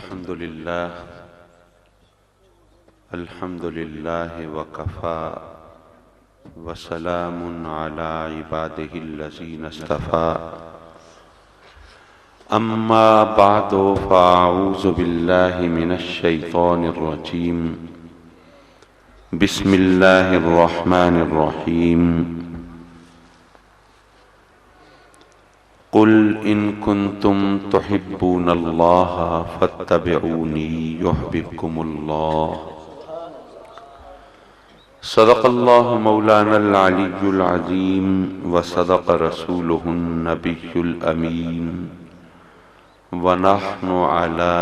الحمد لله وكفى وسلام على عباده الذين اصطفى أما بعد فأعوذ بالله من الشيطان الرجيم بسم الله الرحمن الرحيم قل إن كنتم تحبون الله فاتبعوني يحببكم الله صدق الله مولانا العلي العظيم وصدق رسوله النبي الأمين ونحن على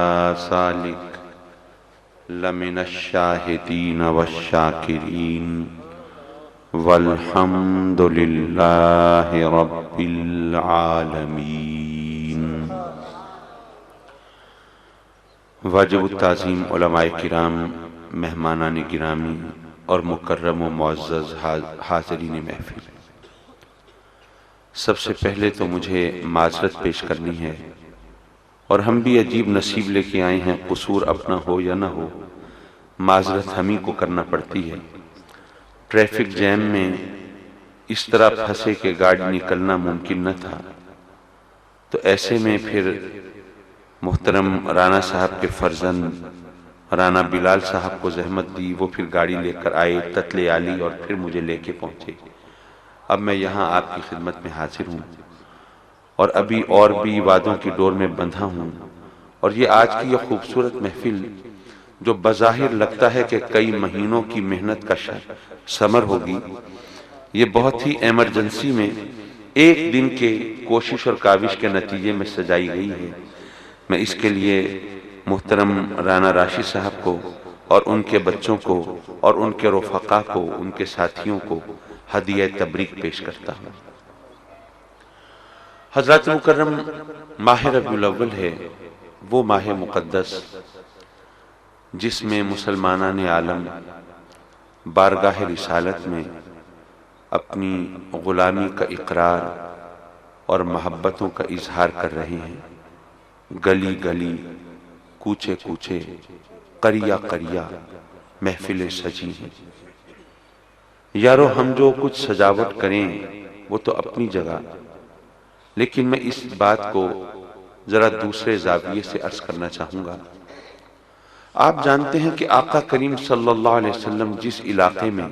ذلك لمن الشاهدين والشاكرين والحمد لله رب العالمين۔ واجب التعظیم علماء کرام، مہمانان گرامی اور مکرم و معزز حاضرین محفل، سب سے پہلے تو مجھے معذرت پیش کرنی ہے، اور ہم بھی عجیب نصیب لے کے آئے ہیں، قصور اپنا ہو یا نہ ہو، معذرت ہم ہی کو کرنا پڑتی ہے۔ ٹریفک جیم میں اس طرح پھنسے کہ گاڑی نکلنا ممکن نہ تھا، تو ایسے میں پھر محترم رانا صاحب کے فرزند رانا بلال صاحب کو زحمت دی، وہ پھر گاڑی لے کر آئے تتلے عالی اور پھر مجھے لے کے پہنچے۔ اب میں یہاں آپ کی خدمت میں حاضر ہوں، اور ابھی اور بھی وعدوں کی ڈور میں بندھا ہوں، اور یہ آج کی یہ خوبصورت محفل جو بظاہر لگتا ہے کہ کئی مہینوں کی محنت کا ثمر ہوگی، یہ بہت ہی ایمرجنسی میں ایک دن کے کوشش اور کاوش کے نتیجے میں سجائی گئی ہے۔ میں اس کے لیے محترم رانا راشد صاحب کو اور ان کے بچوں کو اور ان کے رفقا کو، ان کے ساتھیوں کو ہدیہ تبریک پیش کرتا ہوں۔ حضرات مکرم، ماہ ربیع الاول ہے، وہ ماہ مقدس جس میں مسلمانان عالم بارگاہ رسالت میں اپنی غلامی کا اقرار اور محبتوں کا اظہار کر رہے ہیں۔ گلی گلی، کوچے کوچے، قریہ قریہ محفلیں سجی ہیں۔ یارو ہم جو کچھ سجاوٹ کریں وہ تو اپنی جگہ، لیکن میں اس بات کو ذرا دوسرے زاویے سے عرض کرنا چاہوں گا۔ آپ جانتے ہیں کہ آقا کریم صلی اللہ علیہ وسلم جس علاقے میں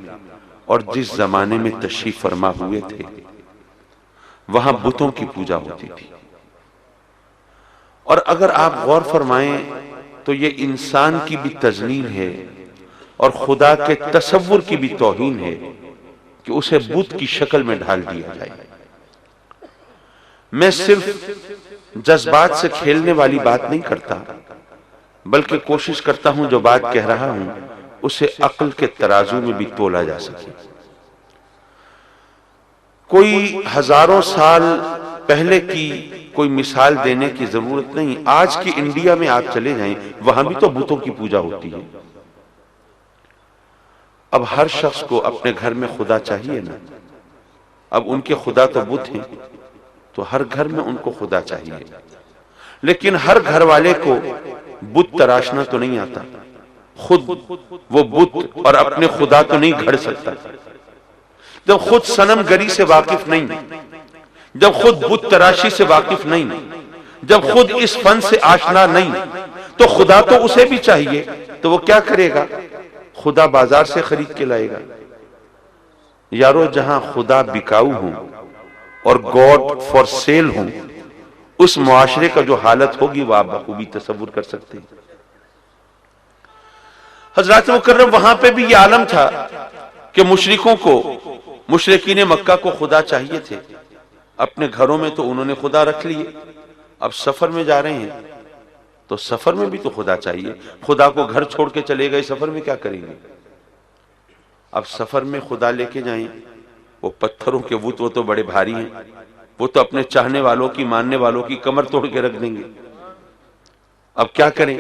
اور جس زمانے میں تشریف فرما ہوئے تھے، وہاں بتوں کی پوجا ہوتی تھی، اور اگر آپ غور فرمائیں تو یہ انسان کی بھی تذلیل ہے اور خدا کے تصور کی بھی توہین ہے کہ اسے بت کی شکل میں ڈھال دیا جائے۔ میں صرف جذبات سے کھیلنے والی بات نہیں کرتا، بلکہ کوشش کرتا ہوں جو بات کہہ رہا ہوں اسے عقل کے ترازو میں بھی تولا جا سکے۔ کوئی ہزاروں سال پہلے کی کوئی مثال دینے کی ضرورت نہیں، آج کی انڈیا میں آپ چلے جائیں، وہاں بھی تو بتوں کی پوجا ہوتی ہے۔ اب ہر شخص کو اپنے گھر میں خدا چاہیے نا، اب ان کے خدا تو بت ہیں، تو ہر گھر میں ان کو خدا چاہیے، لیکن ہر گھر والے کو بت تراشنا تو نہیں آتا، خود وہ بت اور اپنے خدا تو نہیں گھڑ سکتا۔ جب خود صنم گری سے واقف نہیں، جب خود بت تراشی سے واقف نہیں، جب خود اس فن سے آشنا نہیں، تو خدا تو اسے بھی چاہیے، تو وہ کیا کرے گا؟ خدا بازار سے خرید کے لائے گا۔ یارو جہاں خدا بکاؤ ہوں اور گاڈ فار سیل ہوں، اس معاشرے کا جو حالت ہوگی وہ آپ بخوبی تصور کر سکتے ہیں۔ حضرات مکرم، وہاں پہ بھی یہ عالم تھا کہ مشرکوں کو، مشرکین مکہ کو خدا چاہیے تھے، اپنے گھروں میں تو انہوں نے خدا رکھ لیے، اب سفر میں جا رہے ہیں تو سفر میں بھی تو خدا چاہیے۔ خدا کو گھر چھوڑ کے چلے گئے، سفر میں کیا کریں گے؟ اب سفر میں خدا لے کے جائیں، وہ پتھروں کے بت وہ تو بڑے بھاری ہیں، وہ تو اپنے چاہنے والوں کی، ماننے والوں کی کمر توڑ کے رکھ دیں گے۔ اب کیا کریں؟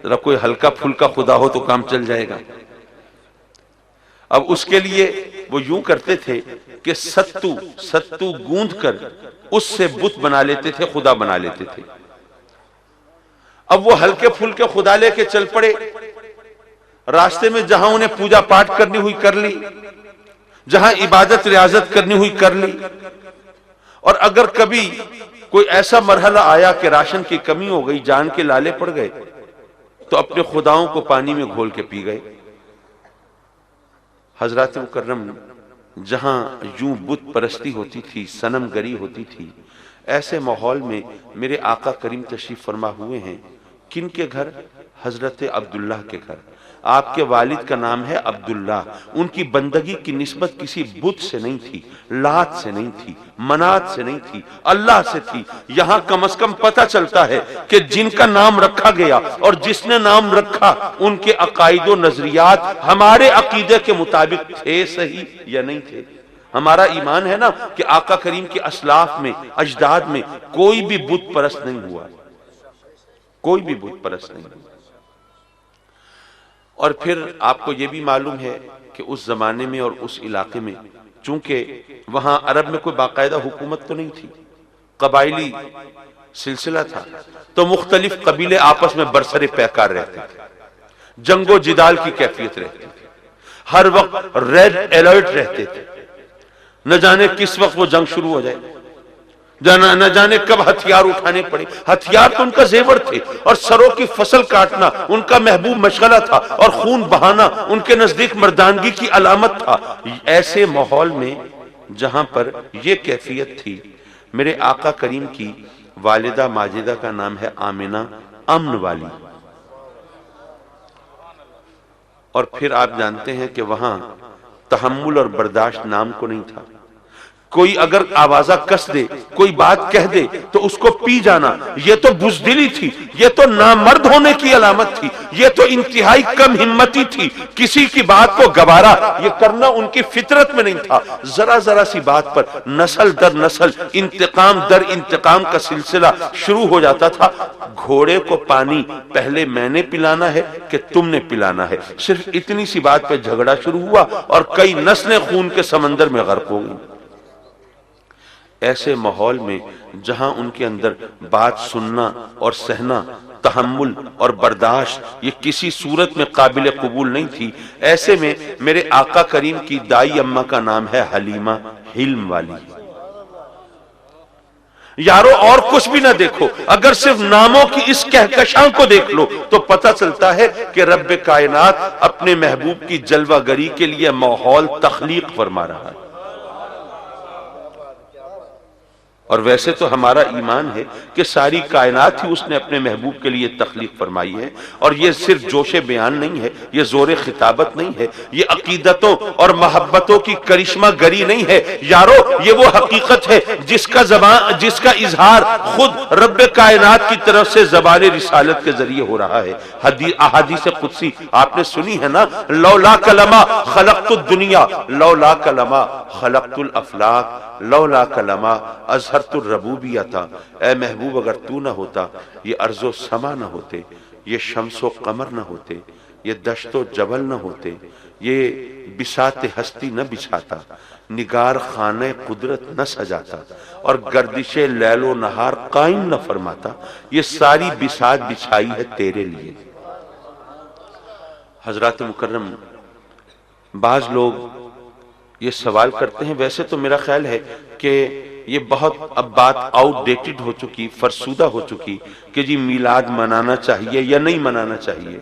ذرا کوئی ہلکا پھلکا خدا ہو تو کام چل جائے گا۔ اب اس کے لیے وہ یوں کرتے تھے کہ ستو گوندھ کر اس سے بت بنا لیتے تھے، خدا بنا لیتے تھے۔ اب وہ ہلکے پھلکے خدا لے کے چل پڑے، راستے میں جہاں انہیں پوجا پاٹ کرنی ہوئی کر لی، جہاں عبادت ریاضت کرنی ہوئی کر لی، اور اگر کبھی کوئی ایسا مرحلہ آیا کہ راشن کی کمی ہو گئی، جان کے لالے پڑ گئے، تو اپنے خداؤں کو پانی میں گھول کے پی گئے۔ حضرات مکرم، جہاں یوں بت پرستی ہوتی تھی، صنم گری ہوتی تھی، ایسے ماحول میں میرے آقا کریم تشریف فرما ہوئے ہیں۔ کن کے گھر؟ حضرت عبداللہ کے گھر۔ آپ کے والد کا نام ہے عبداللہ۔ ان کی بندگی کی نسبت کسی بت سے نہیں تھی، لات سے نہیں تھی، منات سے نہیں تھی، اللہ سے تھی۔ یہاں کم از کم پتہ چلتا ہے کہ جن کا نام رکھا گیا اور جس نے نام رکھا، ان کے عقائد و نظریات ہمارے عقیدے کے مطابق تھے صحیح یا نہیں تھے۔ ہمارا ایمان ہے نا کہ آقا کریم کے اسلاف میں، اجداد میں کوئی بھی بت پرست نہیں ہوا، کوئی بھی بت پرست نہیں ہوا۔ اور پھر آپ کو یہ بھی معلوم ہے کہ اس زمانے میں اور اس علاقے میں، چونکہ وہاں عرب میں کوئی باقاعدہ حکومت تو نہیں تھی، قبائلی سلسلہ تھا، تو مختلف قبیلے آپس میں برسر پیکار رہتے تھے، جنگ و جدال کی کیفیت رہتی تھی، ہر وقت ریڈ الرٹ رہتے تھے، نہ جانے کس وقت وہ جنگ شروع ہو جائے، نہ جانے کب ہتھیار اٹھانے پڑے۔ ہتھیار تو ان کا زیور تھے، اور سروں کی فصل کاٹنا ان کا محبوب مشغلہ تھا، اور خون بہانا ان کے نزدیک مردانگی کی علامت تھا۔ ایسے ماحول میں جہاں پر یہ کیفیت تھی، میرے آقا کریم کی والدہ ماجدہ کا نام ہے آمنہ، امن والی۔ اور پھر آپ جانتے ہیں کہ وہاں تحمل اور برداشت نام کو نہیں تھا۔ کوئی اگر آوازہ کس دے، کوئی بات کہہ دے تو اس کو پی جانا، یہ تو بزدلی تھی، یہ تو نامرد ہونے کی علامت تھی، یہ تو انتہائی کم ہمتی تھی۔ کسی کی بات کو گوارا یہ کرنا ان کی فطرت میں نہیں تھا۔ ذرا ذرا سی بات پر نسل در نسل، انتقام در انتقام کا سلسلہ شروع ہو جاتا تھا۔ گھوڑے کو پانی پہلے میں نے پلانا ہے کہ تم نے پلانا ہے، صرف اتنی سی بات پہ جھگڑا شروع ہوا اور کئی نسلیں خون کے سمندر میں غرق ہو گئیں۔ ایسے ماحول میں جہاں ان کے اندر بات سننا اور سہنا، تحمل اور برداشت یہ کسی صورت میں قابل قبول نہیں تھی، ایسے میں میرے آقا کریم کی دائی اماں کا نام ہے حلیمہ، حلم والی۔ یارو اور کچھ بھی نہ دیکھو، اگر صرف ناموں کی اس کہکشاں کو دیکھ لو تو پتہ چلتا ہے کہ رب کائنات اپنے محبوب کی جلوہ گری کے لیے ماحول تخلیق فرما رہا ہے۔ اور ویسے تو ہمارا ایمان ہے کہ ساری کائنات ہی اس نے اپنے محبوب کے لیے تخلیق فرمائی ہے، اور یہ صرف جوش بیان نہیں ہے، یہ زور خطابت نہیں ہے، یہ عقیدتوں اور محبتوں کی کرشمہ گری نہیں ہے یارو، یہ وہ حقیقت ہے جس کا اظہار خود رب کائنات کی طرف سے زبان رسالت کے ذریعے ہو رہا ہے۔ احادیث قدسی آپ نے سنی ہے نا، لولا کلمہ خلقت الدنیا، لولا کلمہ خلقت الافلاق، لولا کلمہ اظہرت الربوبیۃ۔ اے محبوب، اگر تو نہ ہوتا یہ ارض و سما نہ ہوتے، یہ شمس و قمر نہ ہوتے، یہ دشت و جبل نہ ہوتے، یہ بساط ہستی نہ بچھاتا، نگار خانہ قدرت نہ سجاتا، اور گردش لیل و نہار قائم نہ فرماتا۔ یہ ساری بساط بچھائی ہے تیرے لیے۔ حضرات مکرم، بعض لوگ یہ سوال کرتے ہیں، ویسے تو میرا خیال ہے کہ یہ بہت اب بات آؤٹ ڈیٹڈ ہو چکی، فرسودہ ہو چکی، کہ جی میلاد منانا چاہیے یا نہیں منانا چاہیے،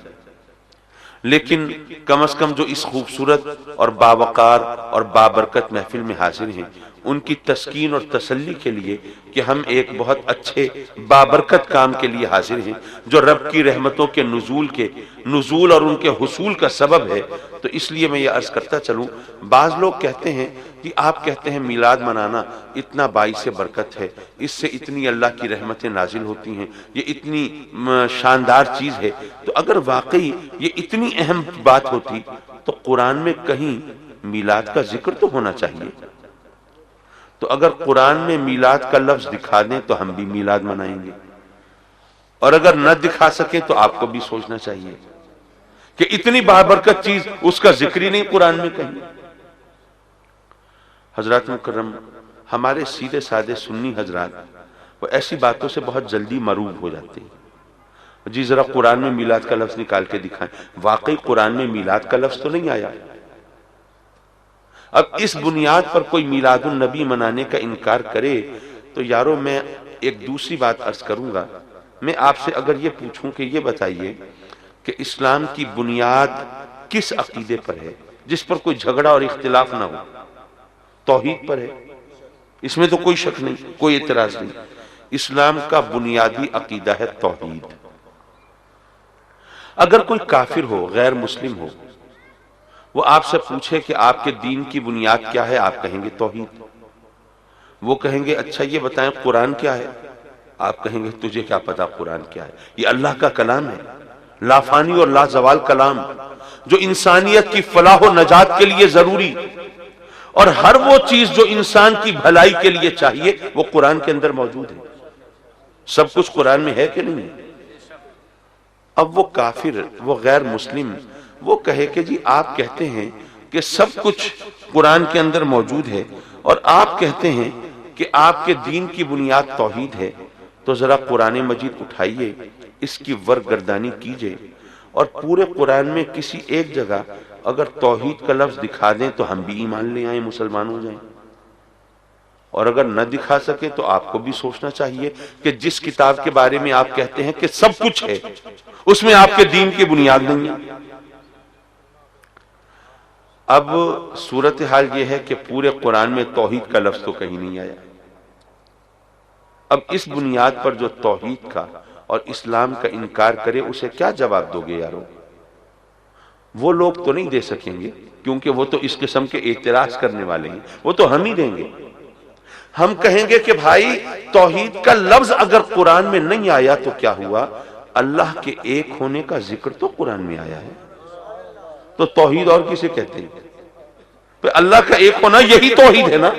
لیکن کم از کم جو اس خوبصورت اور باوقار اور بابرکت محفل میں حاضر ہیں، ان کی تسکین اور تسلی کے لیے کہ ہم ایک بہت اچھے بابرکت کام کے لیے حاضر ہیں جو رب کی رحمتوں کے نزول اور ان کے حصول کا سبب ہے، تو اس لیے میں یہ عرض کرتا چلوں۔ بعض لوگ کہتے ہیں کہ آپ کہتے ہیں میلاد منانا اتنا باعث برکت ہے، اس سے اتنی اللہ کی رحمتیں نازل ہوتی ہیں، یہ اتنی شاندار چیز ہے، تو اگر واقعی یہ اتنی اہم بات ہوتی تو قرآن میں کہیں میلاد کا ذکر تو ہونا چاہیے۔ تو اگر قرآن میں میلاد کا لفظ دکھا دیں تو ہم بھی میلاد منائیں گے، اور اگر نہ دکھا سکیں تو آپ کو بھی سوچنا چاہیے کہ اتنی بابرکت چیز اس کا ذکر ہی نہیں قرآن میں کہیں۔ حضرات مکرم، ہمارے سیدھے سادے سنی حضرات وہ ایسی باتوں سے بہت جلدی مروب ہو جاتے ہیں، جی ذرا قرآن میں میلاد کا لفظ نکال کے دکھائیں. واقعی قرآن میں میلاد کا لفظ تو نہیں آیا. اب اس بنیاد پر کوئی میلاد النبی منانے کا انکار کرے تو یارو میں ایک دوسری بات عرض کروں گا. میں آپ سے اگر یہ پوچھوں کہ یہ بتائیے کہ اسلام کی بنیاد کس عقیدے پر ہے جس پر کوئی جھگڑا اور اختلاف نہ ہو؟ توحید پر ہے، اس میں تو کوئی شک نہیں، کوئی اعتراض نہیں. اسلام کا بنیادی عقیدہ ہے توحید. اگر کوئی کافر ہو، غیر مسلم ہو، وہ آپ سے پوچھے کہ آپ کے دین کی بنیاد کیا ہے، آپ کہیں گے توحید. وہ کہیں گے اچھا یہ بتائیں قرآن کیا ہے؟ آپ کہیں گے تجھے کیا پتا قرآن کیا ہے؟ یہ اللہ کا کلام ہے، لافانی اور لازوال کلام جو انسانیت کی فلاح و نجات کے لیے ضروری، اور ہر وہ چیز جو انسان کی بھلائی کے لیے چاہیے وہ قرآن کے اندر موجود ہے. سب کچھ قرآن میں ہے کہ نہیں؟ اب وہ کافر، وہ غیر مسلم، وہ کہے کہ جی آپ کہتے ہیں کہ سب کچھ قرآن کے اندر موجود ہے اور آپ کہتے ہیں کہ آپ کے دین کی بنیاد توحید ہے، تو ذرا قرآن مجید اٹھائیے، اس کی ورگردانی کیجئے اور پورے قرآن میں کسی ایک جگہ اگر توحید کا لفظ دکھا دیں تو ہم بھی ایمان لے آئیں، مسلمان ہو جائیں. اور اگر نہ دکھا سکے تو آپ کو بھی سوچنا چاہیے کہ جس کتاب کے بارے میں آپ کہتے ہیں کہ سب کچھ ہے، اس میں آپ کے دین کی بنیاد نہیں ہے. اب صورتحال یہ ہے کہ پورے قرآن میں توحید کا لفظ تو کہیں نہیں آیا. اب اس بنیاد پر جو توحید کا اور اسلام کا انکار کرے اسے کیا جواب دو گے یارو؟ وہ لوگ تو نہیں دے سکیں گے کیونکہ وہ تو اس قسم کے اعتراض کرنے والے ہیں، وہ تو ہم ہی دیں گے. ہم کہیں گے کہ بھائی توحید کا لفظ اگر قرآن میں نہیں آیا تو کیا ہوا؟ اللہ کے ایک ہونے کا ذکر تو قرآن میں آیا ہے، تو توحید اور کسے کہتے ہیں؟ تو اللہ کا ایک ہونا یہی توحید ہے نا.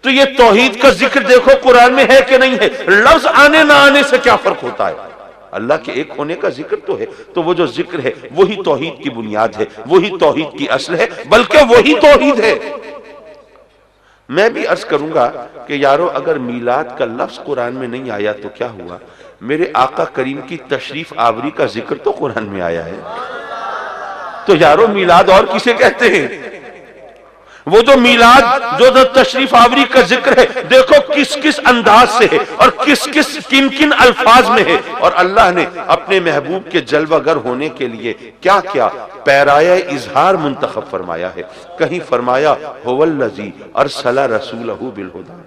تو یہ توحید کا ذکر دیکھو قرآن میں ہے کہ نہیں ہے. لفظ آنے نہ آنے سے کیا فرق ہوتا ہے؟ اللہ کے ایک ہونے کا ذکر تو ہے، تو وہ جو ذکر ہے وہی توحید کی بنیاد ہے، وہی توحید کی اصل ہے، بلکہ وہی توحید ہے. میں بھی عرض کروں گا کہ یارو اگر میلاد کا لفظ قرآن میں نہیں آیا تو کیا ہوا؟ میرے آقا کریم کی تشریف آوری کا ذکر تو قرآن میں آیا ہے. تو یارو میلاد اور کسے کہتے ہیں؟ وہ جو میلاد جو تشریف آوری کا ذکر ہے دیکھو کس کس انداز سے ہے اور کن کن الفاظ میں ہے. اور اللہ نے اپنے محبوب کے جلوہ گر ہونے کے لیے کیا کیا پیرایہ اظہار منتخب فرمایا ہے. کہیں فرمایا هو الذی ارسل رسولہ بالہدی،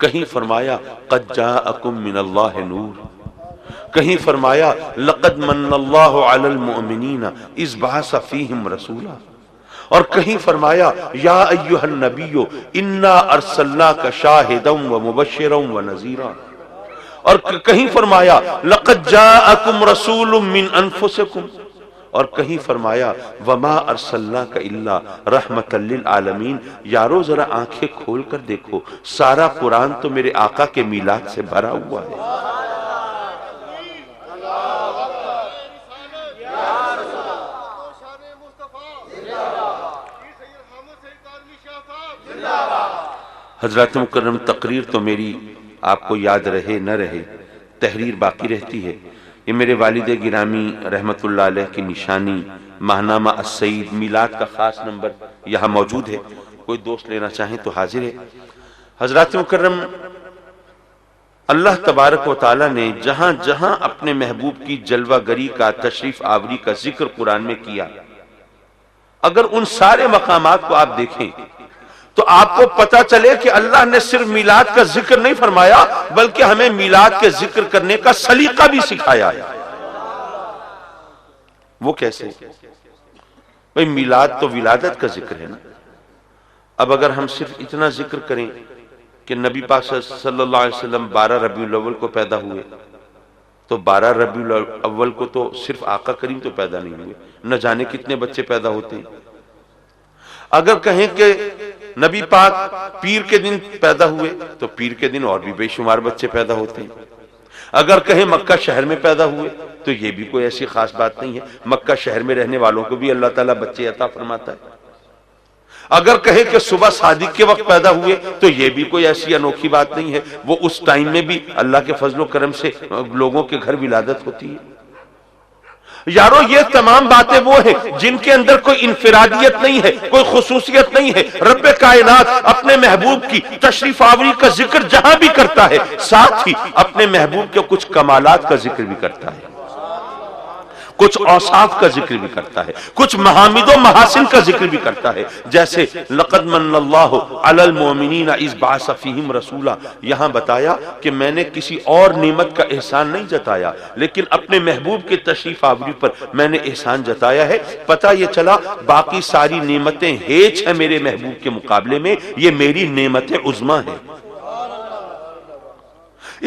کہیں فرمایا قد جاءکم من اللہ نور، کہیں فرمایا لقد من اللہ علی المؤمنین اذ بعث فیہم رسولا، اور کہیں فرمایا یا ایہا النبی انا ارسلناک شاہدا ومبشرا ونذیرا، اور کہیں فرمایا لقد جاءکم رسول من انفسکم، اور کہیں فرمایا وما ارسلناک الا رحمتا للعالمین. یارو ذرا آنکھیں کھول کر دیکھو، سارا قرآن تو میرے آقا کے میلاد سے بھرا ہوا ہے. حضرات مکرم، تقریر تو میری آپ کو یاد رہے نہ رہے، تحریر باقی رہتی ہے. یہ میرے والد گرامی رحمت اللہ علیہ کی نشانی ماہنامہ السعید میلاد کا خاص نمبر یہاں موجود ہے، کوئی دوست لینا چاہیں تو حاضر ہے. حضرات مکرم، اللہ تبارک و تعالی نے جہاں جہاں اپنے محبوب کی جلوہ گری کا، تشریف آوری کا ذکر قرآن میں کیا، اگر ان سارے مقامات کو آپ دیکھیں تو آپ کو پتا چلے کہ اللہ نے صرف میلاد کا ذکر نہیں فرمایا بلکہ ہمیں میلاد کے ذکر کرنے کا سلیقہ بھی سکھایا ہے. وہ کیسے؟ بھئی میلاد تو ولادت کا ذکر ہے نا. اب اگر ہم صرف اتنا ذکر کریں کہ نبی پاک صلی اللہ علیہ وسلم 12 ربیع الاول کو پیدا ہوئے، تو 12 ربیع الاول کو تو صرف آقا کریم تو پیدا نہیں ہوئے، نہ جانے کتنے بچے پیدا ہوتے ہیں. اگر کہیں کہ نبی پاک پیر کے دن پیدا ہوئے تو پیر کے دن اور بھی بے شمار بچے پیدا ہوتے ہیں. اگر کہیں مکہ شہر میں پیدا ہوئے تو یہ بھی کوئی ایسی خاص بات نہیں ہے، مکہ شہر میں رہنے والوں کو بھی اللہ تعالیٰ بچے عطا فرماتا ہے. اگر کہیں کہ صبح صادق کے وقت پیدا ہوئے تو یہ بھی کوئی ایسی انوکھی بات نہیں ہے، وہ اس ٹائم میں بھی اللہ کے فضل و کرم سے لوگوں کے گھر ولادت ہوتی ہے۔ یارو یہ تمام باتیں وہ ہیں جن کے اندر کوئی انفرادیت نہیں ہے، کوئی خصوصیت نہیں ہے۔ رب کائنات اپنے محبوب کی تشریف آوری کا ذکر جہاں بھی کرتا ہے، ساتھ ہی اپنے محبوب کے کچھ کمالات کا ذکر بھی کرتا ہے، کچھ اوصاف کا ذکر بھی کرتا ہے، کچھ محامد و محاسن کا ذکر بھی کرتا ہے، جیسے لقد من اللہ علی المؤمنین اذ بعث فیہم رسولا۔ یہاں بتایا کہ میں نے کسی اور نعمت کا احسان نہیں جتایا، لیکن اپنے محبوب کے تشریف آوری پر میں نے احسان جتایا ہے۔ پتہ یہ چلا باقی ساری نعمتیں ہیچ ہیں میرے محبوب کے مقابلے میں، یہ میری نعمت عظمیٰ ہے۔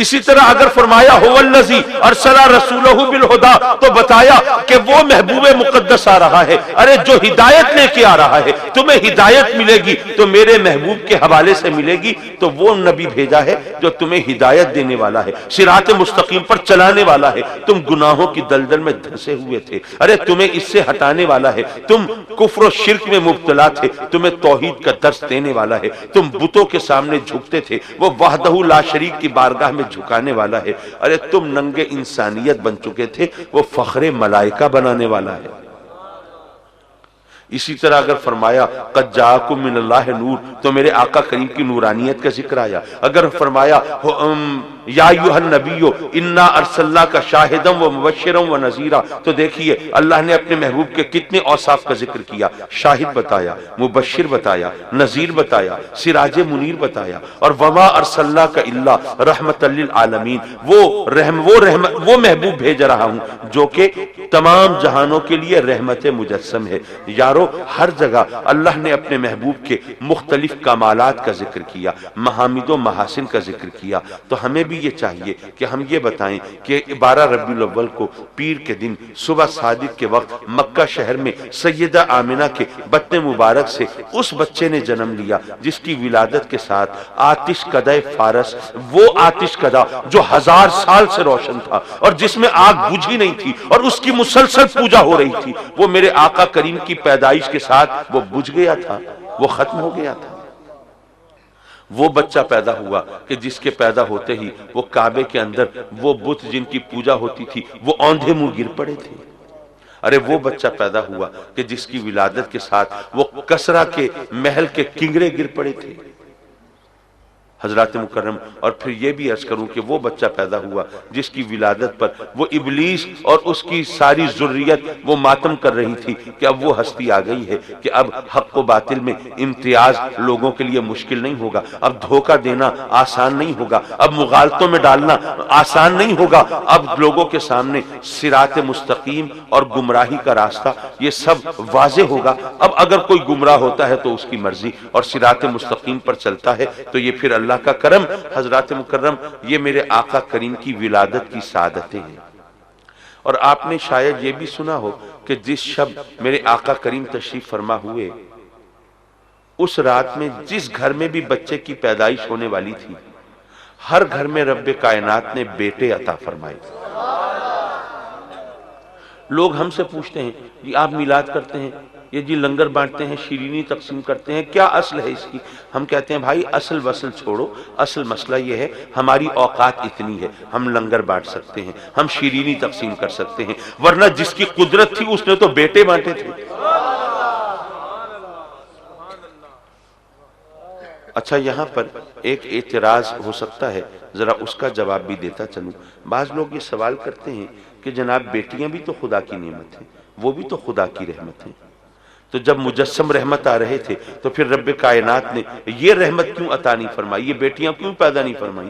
اسی طرح اگر فرمایا هو الذی ارسل رسولہ بالہدی، تو بتایا کہ وہ محبوب مقدس آ رہا ہے، ارے جو ہدایت لے کے آ رہا ہے، تمہیں ہدایت ملے گی تو میرے محبوب کے حوالے سے ملے گی، تو وہ نبی بھیجا ہے جو تمہیں ہدایت دینے والا ہے، صراط مستقیم پر چلانے والا ہے۔ تم گناہوں کی دلدل میں دھنسے ہوئے تھے، ارے تمہیں اس سے ہٹانے والا ہے۔ تم کفر و شرک میں مبتلا تھے، تمہیں توحید کا درس دینے والا ہے۔ تم بتوں کے سامنے جھکتے تھے، وہ وحدہ لا شریک کی بارگاہ میں جھکانے والا ہے۔ ارے تم ننگے انسانیت بن چکے تھے، وہ فخر ملائکہ بنانے والا ہے۔ اسی طرح اگر فرمایا قد جاءکم من اللہ نور، تو میرے آقا کریم کی نورانیت کا ذکر آیا۔ اگر فرمایا یا ایھا النبی انا ارسلناک شاہدا ومبشرا ونذیرا، تو دیکھیے اللہ نے اپنے محبوب کے کتنے اوصاف کا ذکر کیا، شاہد بتایا، مبشر بتایا، نذیر بتایا، سراج منیر بتایا، اور وما ارسلناک الا رحمتا للعالمین، وہ محبوب بھیج رہا ہوں جو کہ تمام جہانوں کے لیے رحمت مجسم ہے۔ یارو ہر جگہ اللہ نے اپنے محبوب کے مختلف کمالات کا ذکر کیا، محامد و محاسن کا ذکر کیا، تو ہمیں بھی یہ چاہیے کہ ہم یہ بتائیں کہ 12 ربیع الاول کو پیر کے دن صبح صادق کے وقت مکہ شہر میں سیدہ آمنہ کے بطن مبارک سے اس بچے نے جنم لیا جس کی ولادت کے ساتھ آتش کدہ فارس، وہ آتش کدہ جو 1000 سال سے روشن تھا اور جس میں آگ بجھی نہیں تھی اور اس کی مسلسل پوجا ہو رہی تھی، وہ میرے آقا کریم کی پیدائش کے ساتھ وہ بجھ گیا تھا، وہ ختم ہو گیا تھا۔ وہ بچہ پیدا ہوا کہ جس کے پیدا ہوتے ہی وہ کعبے کے اندر وہ بت جن کی پوجا ہوتی تھی وہ اوندھے منہ گر پڑے تھے۔ ارے وہ بچہ پیدا ہوا کہ جس کی ولادت کے ساتھ وہ کسرا کے محل کے کنگرے گر پڑے تھے۔ حضرات مکرم، اور پھر یہ بھی عرض کروں کہ وہ بچہ پیدا ہوا جس کی ولادت پر وہ ابلیس اور اس کی ساری ذریت وہ ماتم کر رہی تھی کہ اب وہ ہستی آ گئی ہے کہ اب حق و باطل میں امتیاز لوگوں کے لیے مشکل نہیں ہوگا، اب دھوکہ دینا آسان نہیں ہوگا، اب مغالطوں میں ڈالنا آسان نہیں ہوگا، اب لوگوں کے سامنے صراط مستقیم اور گمراہی کا راستہ یہ سب واضح ہوگا۔ اب اگر کوئی گمراہ ہوتا ہے تو اس کی مرضی، اور صراط مستقیم پر چلتا ہے تو یہ پھر اللہ کا کرم۔ حضرات مکرم، یہ میرے آقا کریم کی ولادت کی سعادتیں ہیں۔ اور آپ نے شاید یہ بھی سنا ہو کہ جس شب میرے آقا کریم تشریف فرما ہوئے، اس رات میں جس گھر میں بھی بچے کی پیدائش ہونے والی تھی، ہر گھر میں رب کائنات نے بیٹے عطا فرمائے۔ لوگ ہم سے پوچھتے ہیں جی آپ میلاد کرتے ہیں، یہ جی لنگر بانٹتے ہیں، شیرینی تقسیم کرتے ہیں، کیا اصل ہے اس کی؟ ہم کہتے ہیں بھائی اصل وصل چھوڑو، اصل مسئلہ یہ ہے ہماری اوقات اتنی ہے، ہم لنگر بانٹ سکتے ہیں، ہم شیرینی تقسیم کر سکتے ہیں، ورنہ جس کی قدرت تھی اس نے تو بیٹے بانٹے تھے۔ اچھا یہاں پر ایک اعتراض ہو سکتا ہے، ذرا اس کا جواب بھی دیتا چلوں۔ بعض لوگ یہ سوال کرتے ہیں کہ جناب بیٹیاں بھی تو خدا کی نعمت ہیں، وہ بھی تو خدا کی رحمت ہیں، تو جب مجسم رحمت آ رہے تھے تو پھر رب کائنات نے یہ رحمت کیوں عطا نہیں فرمائی، یہ بیٹیاں کیوں پیدا نہیں فرمائی؟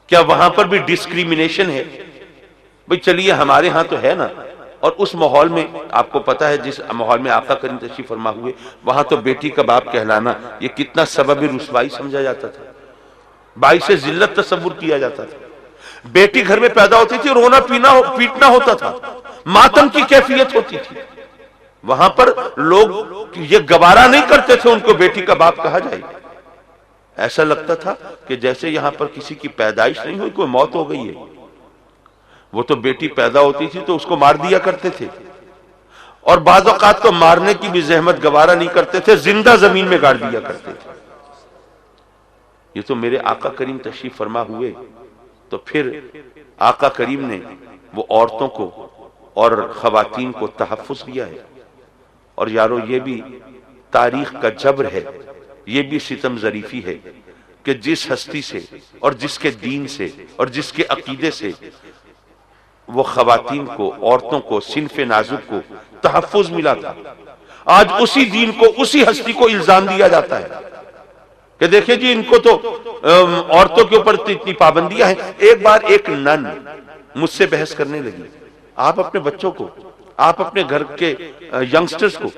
کیا وہاں پر بھی ڈسکریمنیشن ہے؟ بھئی چلیے ہمارے ہاں تو ہے نا، اور اس ماحول میں آپ کو پتا ہے جس ماحول میں آقا کریم تشریف فرما ہوئے وہاں تو بیٹی کا باپ کہلانا یہ کتنا سبب رسوائی سمجھا جاتا تھا، باعث ذلت تصور کیا جاتا تھا۔ بیٹی گھر میں پیدا ہوتی تھی، رونا پیٹنا ہوتا تھا، ماتم کی کیفیت ہوتی تھی، وہاں پر لوگ یہ گوارا نہیں کرتے تھے ان کو بیٹی کا باپ کہا جائے، ایسا لگتا تھا کہ جیسے یہاں پر کسی کی پیدائش نہیں ہوئی، کوئی موت ہو گئی ہے۔ وہ تو بیٹی پیدا ہوتی تھی تو اس کو مار دیا کرتے تھے، اور بعض اوقات تو مارنے کی بھی زحمت گوارا نہیں کرتے تھے، زندہ زمین میں گاڑ دیا کرتے تھے۔ یہ تو میرے آقا کریم تشریف فرما ہوئے، تو پھر آقا کریم نے وہ عورتوں کو اور خواتین کو تحفظ دیا ہے۔ اور یارو یہ بھی تاریخ کا جبر ہے، یہ بھی ستم ظریفی ہے کہ جس ہستی سے اور جس کے دین سے اور جس کے عقیدے سے وہ خواتین کو، عورتوں کو، صنف نازک کو تحفظ ملا تھا، آج اسی دین کو، اسی ہستی کو الزام دیا جاتا ہے کہ دیکھیں جی ان کو تو عورتوں کے اوپر اتنی پابندیاں ہیں۔ ایک بار ایک نن مجھ سے بحث کرنے لگی، آپ اپنے بچوں کو، آپ اپنے گھر کے ینگسٹرز کو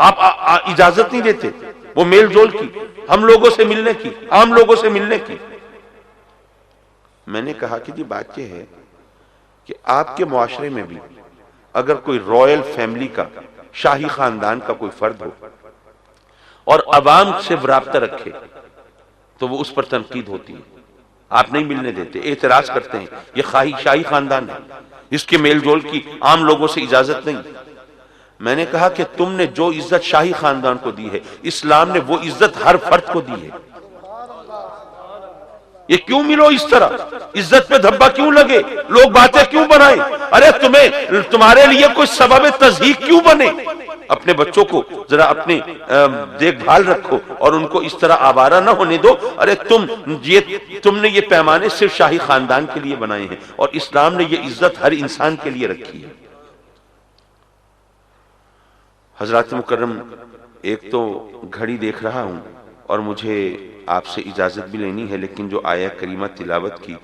آپ اجازت نہیں دیتے وہ میل جول کی، ہم لوگوں سے ملنے کی، عام لوگوں سے ملنے کی؟ میں نے کہا کہ جی بات یہ ہے کہ آپ کے معاشرے میں بھی اگر کوئی رائل فیملی کا، شاہی خاندان کا کوئی فرد ہو اور عوام سے رابطہ رکھے تو وہ اس پر تنقید ہوتی ہے، آپ نہیں ملنے دیتے، اعتراض کرتے ہیں یہ شاہی خاندان ہے، اس کے میل جول کی عام لوگوں سے اجازت نہیں۔ میں نے کہا کہ تم نے جو عزت شاہی خاندان کو دی ہے، اسلام نے وہ عزت ہر فرد کو دی ہے۔ یہ کیوں ملو اس طرح؟ عزت پہ دھبا کیوں لگے؟ لوگ باتیں کیوں بنائیں؟ ارے تمہارے لیے کوئی سبب تضحیک کیوں بنے؟ اپنے بچوں کو ذرا اپنی دیکھ بھال رکھو اور ان کو اس طرح آوارہ نہ ہونے دو۔ ارے تم نے یہ پیمانے صرف شاہی خاندان کے لیے بنائے ہیں، اور اسلام نے یہ عزت ہر انسان کے لیے رکھی ہے۔ حضرات مکرم، ایک تو گھڑی دیکھ رہا ہوں اور مجھے آپ سے اجازت بھی لینی ہے، لیکن جو آیہ کریمہ تلاوت کی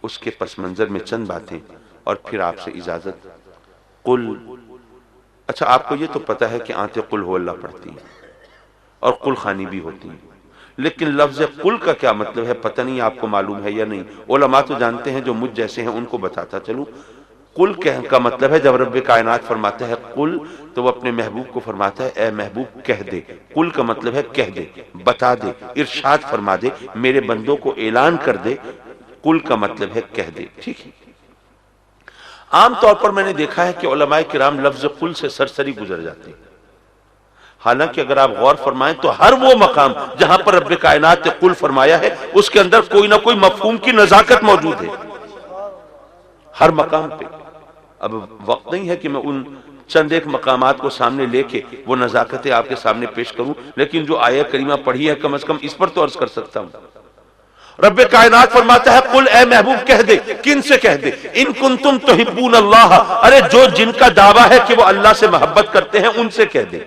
اس کے پس منظر میں چند باتیں اور پھر آپ سے اجازت۔ قل، اچھا آپ کو یہ تو پتہ ہے کہ آنتیں قل ہو اللہ پڑھتی ہیں اور قل خانی بھی ہوتی ہیں، لیکن لفظ قل کا کیا مطلب ہے پتہ نہیں آپ کو معلوم ہے یا نہیں؟ علماء تو جانتے ہیں، جو مجھ جیسے ہیں ان کو بتاتا چلوں۔ قل کا مطلب ہے جب رب کائنات فرماتا ہے قل تو وہ اپنے محبوب کو فرماتا ہے اے محبوب کہہ دے۔ قل کا مطلب ہے کہہ دے، بتا دے، ارشاد فرما دے، میرے بندوں کو اعلان کر دے۔ قل کا مطلب ہے کہہ دے، ٹھیک ہے۔ عام طور پر میں نے دیکھا ہے کہ علماء کرام لفظ قل سے سرسری گزر جاتے ہیں، حالانکہ اگر آپ غور فرمائیں تو ہر وہ مقام جہاں پر رب کائنات نے قل فرمایا ہے اس کے اندر کوئی نہ کوئی مفہوم کی نزاکت موجود ہے، ہر مقام پہ۔ اب وقت نہیں ہے کہ میں ان چند ایک مقامات کو سامنے لے کے وہ نزاکتیں آپ کے سامنے پیش کروں، لیکن جو آیہ کریمہ پڑھی ہے کم از کم اس پر تو عرض کر سکتا ہوں۔ رب کائنات فرماتا ہے قل اے محبوب کہہ دے، کن سے کہہ دے؟ ان کنتم تحبون اللہ، ارے جو جن کا دعویٰ ہے کہ وہ اللہ سے محبت کرتے ہیں ان سے کہہ دے۔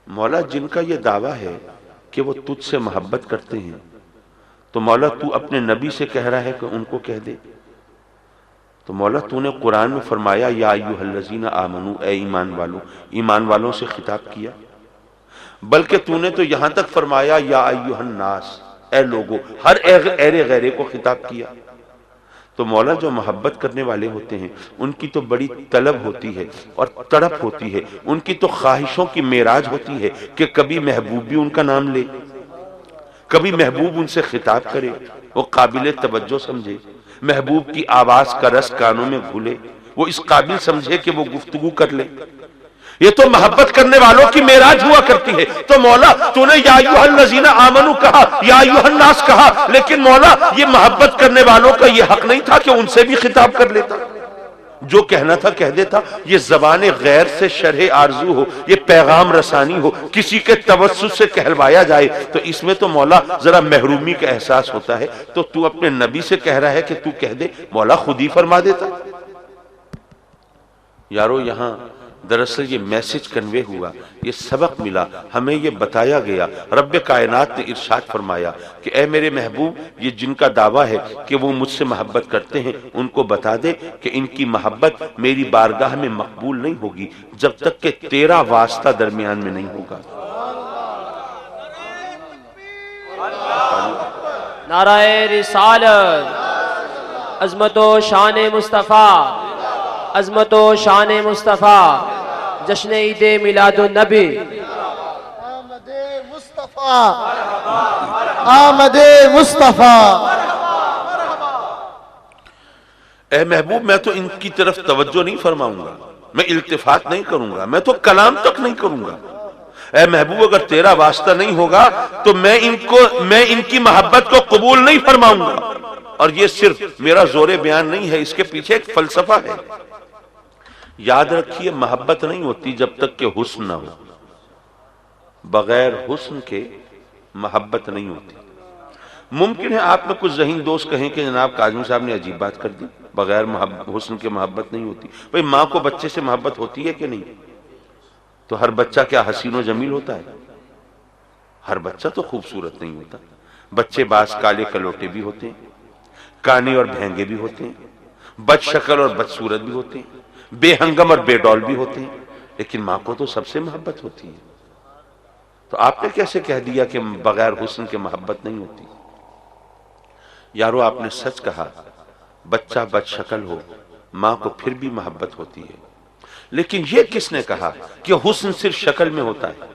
مولا جن کا یہ دعویٰ ہے کہ وہ تجھ سے محبت کرتے ہیں تو مولا تو اپنے نبی سے کہہ رہا ہے کہ ان کو کہہ دے۔ تو مولا تو نے قرآن میں فرمایا یا ایھا الذین آمنو، اے ایمان والو، ایمان والوں سے خطاب کیا، بلکہ تو نے تو یہاں تک فرمایا یا ایھا الناس، اے لوگو، ہر ایرے غیرے کو خطاب کیا۔ تو مولا جو محبت کرنے والے ہوتے ہیں ان کی تو بڑی طلب ہوتی ہے اور تڑپ ہوتی ہے، ان کی تو خواہشوں کی معراج ہوتی ہے کہ کبھی محبوب بھی ان کا نام لے، کبھی محبوب ان سے خطاب کرے، وہ قابل توجہ سمجھے، محبوب کی آواز کا رس کانوں میں گھلے، وہ اس قابل سمجھے کہ وہ گفتگو کر لے۔ یہ تو محبت کرنے والوں کی معراج ہوا کرتی ہے۔ تو مولا تو نے یا ایھا الذین آمنو کہا، یا ایھا الناس کہا، لیکن مولا یہ محبت کرنے والوں کا یہ حق نہیں تھا کہ ان سے بھی خطاب کر لیتا؟ جو کہنا تھا کہہ دیتا۔ یہ زبان غیر سے شرح آرزو ہو، یہ پیغام رسانی ہو، کسی کے توسط سے کہلوایا جائے تو اس میں تو مولا ذرا محرومی کا احساس ہوتا ہے۔ تو اپنے نبی سے کہہ رہا ہے کہ تو کہہ دے، مولا خود ہی فرما دیتا۔ یارو یہاں دراصل یہ میسج کنوے ہوا، یہ سبق ملا، ہمیں یہ بتایا گیا۔ رب کائنات نے ارشاد فرمایا کہ اے میرے محبوب، یہ جن کا دعویٰ ہے کہ وہ مجھ سے محبت کرتے ہیں ان کو بتا دے کہ ان کی محبت میری بارگاہ میں مقبول نہیں ہوگی جب تک کہ تیرا واسطہ درمیان میں نہیں ہوگا۔ نعرہ رسالت، عظمت و شان مصطفیٰ، عظمت و شان مصطفیٰ، جشن عید میلاد النبی، آمد مصطفیٰ، آمد مصطفیٰ۔ اے محبوب میں تو ان کی طرف توجہ نہیں فرماؤں گا، میں التفات نہیں کروں گا، میں تو کلام تک نہیں کروں گا۔ اے محبوب اگر تیرا واسطہ نہیں ہوگا تو میں ان کی محبت کو قبول نہیں فرماؤں گا۔ اور یہ صرف میرا زور بیان نہیں ہے، اس کے پیچھے ایک فلسفہ ہے۔ یاد رکھیے محبت نہیں ہوتی جب تک کہ حسن نہ ہو، بغیر حسن کے محبت نہیں ہوتی۔ ممکن ہے آپ میں کچھ ذہین دوست کہیں کہ جناب کاظمی صاحب نے عجیب بات کر دی، بغیر حسن کے محبت نہیں ہوتی۔ بھئی ماں کو بچے سے محبت ہوتی ہے کہ نہیں؟ تو ہر بچہ کیا حسین و جمیل ہوتا ہے؟ ہر بچہ تو خوبصورت نہیں ہوتا۔ بچے بعض کالے کلوٹے بھی ہوتے ہیں، کانے اور بھینگے بھی ہوتے ہیں، بد شکل اور بدصورت بھی ہوتے ہیں، بے ہنگم اور بے ڈول بھی ہوتے ہیں، لیکن ماں کو تو سب سے محبت ہوتی ہے۔ تو آپ نے کیسے کہہ دیا کہ بغیر حسن کے محبت نہیں ہوتی؟ یارو آپ نے سچ کہا، بچہ بد شکل ہو ماں کو پھر بھی محبت ہوتی ہے، لیکن یہ کس نے کہا کہ حسن صرف شکل میں ہوتا ہے؟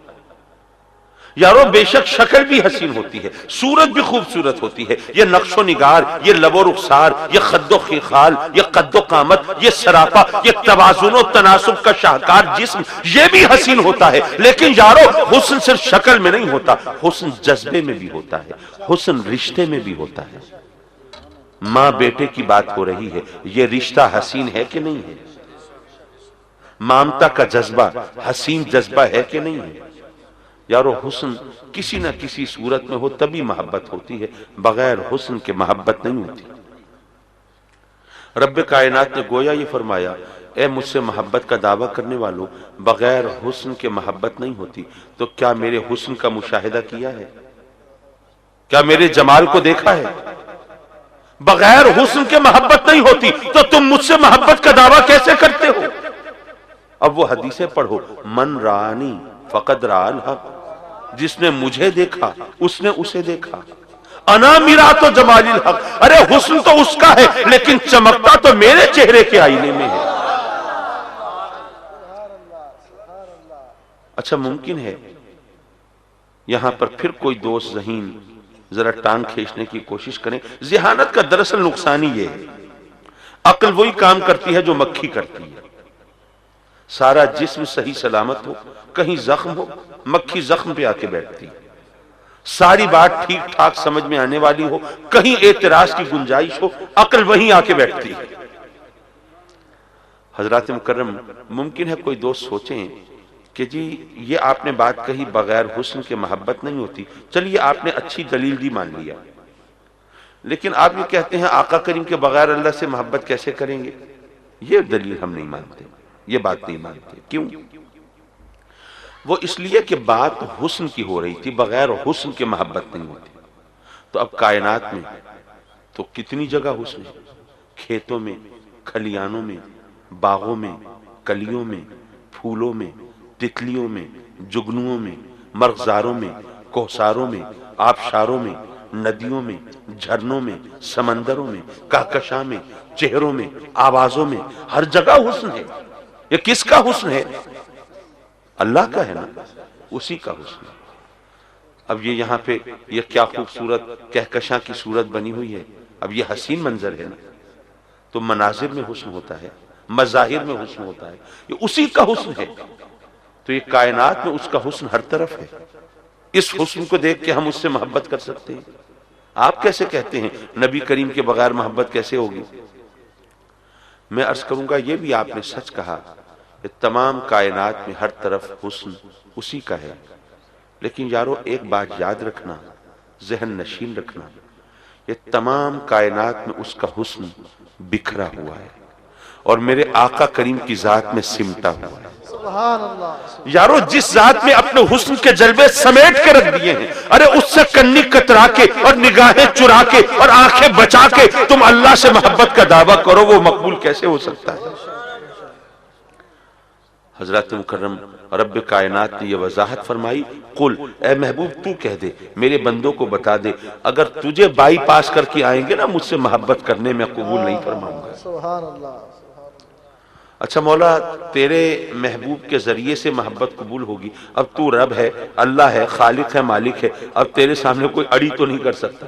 یارو بے شک شکل بھی حسین ہوتی ہے، صورت بھی خوبصورت ہوتی ہے، یہ نقش و نگار، یہ لب و رخسار، یہ خد و خیخال، یہ قد و قامت، یہ سراپا، یہ توازن و تناسب کا شاہکار جسم، یہ بھی حسین ہوتا ہے۔ لیکن یارو حسن صرف شکل میں نہیں ہوتا، حسن جذبے میں بھی ہوتا ہے، حسن رشتے میں بھی ہوتا ہے۔ ماں بیٹے کی بات ہو رہی ہے، یہ رشتہ حسین ہے کہ نہیں ہے؟ مامتا کا جذبہ حسین جذبہ ہے کہ نہیں ہے؟ یارو حسن کسی نہ کسی صورت میں ہو تبھی محبت ہوتی ہے، بغیر حسن کے محبت نہیں ہوتی۔ رب کائنات نے گویا یہ فرمایا، اے مجھ سے محبت کا دعویٰ کرنے والوں، بغیر حسن کے محبت نہیں ہوتی۔ تو کیا میرے حسن کا مشاہدہ کیا ہے؟ کیا میرے جمال کو دیکھا ہے؟ بغیر حسن کے محبت نہیں ہوتی تو تم مجھ سے محبت کا دعویٰ کیسے کرتے ہو؟ اب وہ حدیثیں پڑھو، من رانی فقد رأى الحق، جس نے مجھے دیکھا اس نے اسے دیکھا۔ انا میرات و جمال الحق، ارے حسن تو اس کا ہے لیکن چمکتا تو میرے چہرے کے آئینے میں ہے۔ اچھا ممکن ہے یہاں پر پھر کوئی دوست ذہین ذرا ٹانگ کھینچنے کی کوشش کریں، ذہانت کا دراصل نقصان ہی یہ ہے، عقل وہی کام کرتی ہے جو مکھی کرتی ہے۔ سارا جسم صحیح سلامت ہو، کہیں زخم ہو، مکھی زخم پہ آ کے بیٹھتی ہے۔ ساری بات ٹھیک ٹھاک سمجھ میں آنے والی ہو، کہیں اعتراض کی گنجائش ہو، عقل وہیں آ کے بیٹھتی ہے۔ حضرات مکرم، ممکن ہے کوئی دوست سوچیں کہ جی یہ آپ نے بات کہی بغیر حسن کے محبت نہیں ہوتی، چلیے آپ نے اچھی دلیل دی، مان لیا، لیکن آپ یہ کہتے ہیں آقا کریم کے بغیر اللہ سے محبت کیسے کریں گے؟ یہ دلیل ہم نہیں مانتے، یہ بات نہیں مانتے۔ کیوں؟ وہ اس لیے کہ بات حسن کی ہو رہی تھی، بغیر حسن کے محبت نہیں ہوتی۔ تو اب کائنات میں تو کتنی جگہ حسن ہے، کھیتوں میں، کھلیانوں میں، باغوں میں، کلیوں میں، پھولوں میں، تتلیوں میں، جگنوں میں، مرغزاروں میں، کوہساروں میں، آبشاروں میں، ندیوں میں، جھرنوں میں، سمندروں میں، کہکشاں میں، چہروں میں، آوازوں میں، ہر جگہ حسن ہے۔ یہ کس کا حسن ہے؟ اللہ کا ہے نا، اسی کا حسن ہے۔ اب یہ یہاں پہ یہ کیا خوبصورت کہکشاں کی صورت بنی ہوئی ہے، اب یہ حسین منظر ہے نا، تو مناظر میں حسن ہوتا ہے، مظاہر میں حسن ہوتا ہے، یہ اسی کا حسن ہے۔ تو یہ کائنات میں اس کا حسن ہر طرف ہے، اس حسن کو دیکھ کے ہم اس سے محبت کر سکتے ہیں۔ آپ کیسے کہتے ہیں نبی کریم کے بغیر محبت کیسے ہوگی؟ میں عرض کروں گا یہ بھی آپ نے سچ کہا کہ تمام کائنات میں ہر طرف حسن اسی کا ہے، لیکن یارو ایک بات یاد رکھنا، ذہن نشین رکھنا، یہ تمام کائنات میں اس کا حسن بکھرا ہوا ہے اور میرے آقا کریم کی ذات میں سمٹا ہوا ہے۔ سبحان اللہ۔ یارو جس ذات میں اپنے حسن کے جلوے سمیٹ کے رکھ دیے ہیں، ارے اس سے کنی کترا کے اور نگاہیں چرا کے اور آنکھیں بچا کے تم اللہ سے محبت کا دعویٰ کرو، وہ مقبول کیسے ہو سکتا ہے؟ حضرات مکرم، رب کائنات نے یہ وضاحت فرمائی، قل اے محبوب تو کہہ دے، میرے بندوں کو بتا دے، اگر تجھے بائی پاس کر کے آئیں گے نا مجھ سے محبت کرنے میں قبول نہیں فرماؤں گا۔ سبحان اللہ۔ اچھا مولا تیرے محبوب کے ذریعے سے محبت قبول ہوگی، اب تو رب ہے، اللہ ہے، خالق ہے، مالک ہے، اب تیرے سامنے کوئی اڑی تو نہیں کر سکتا،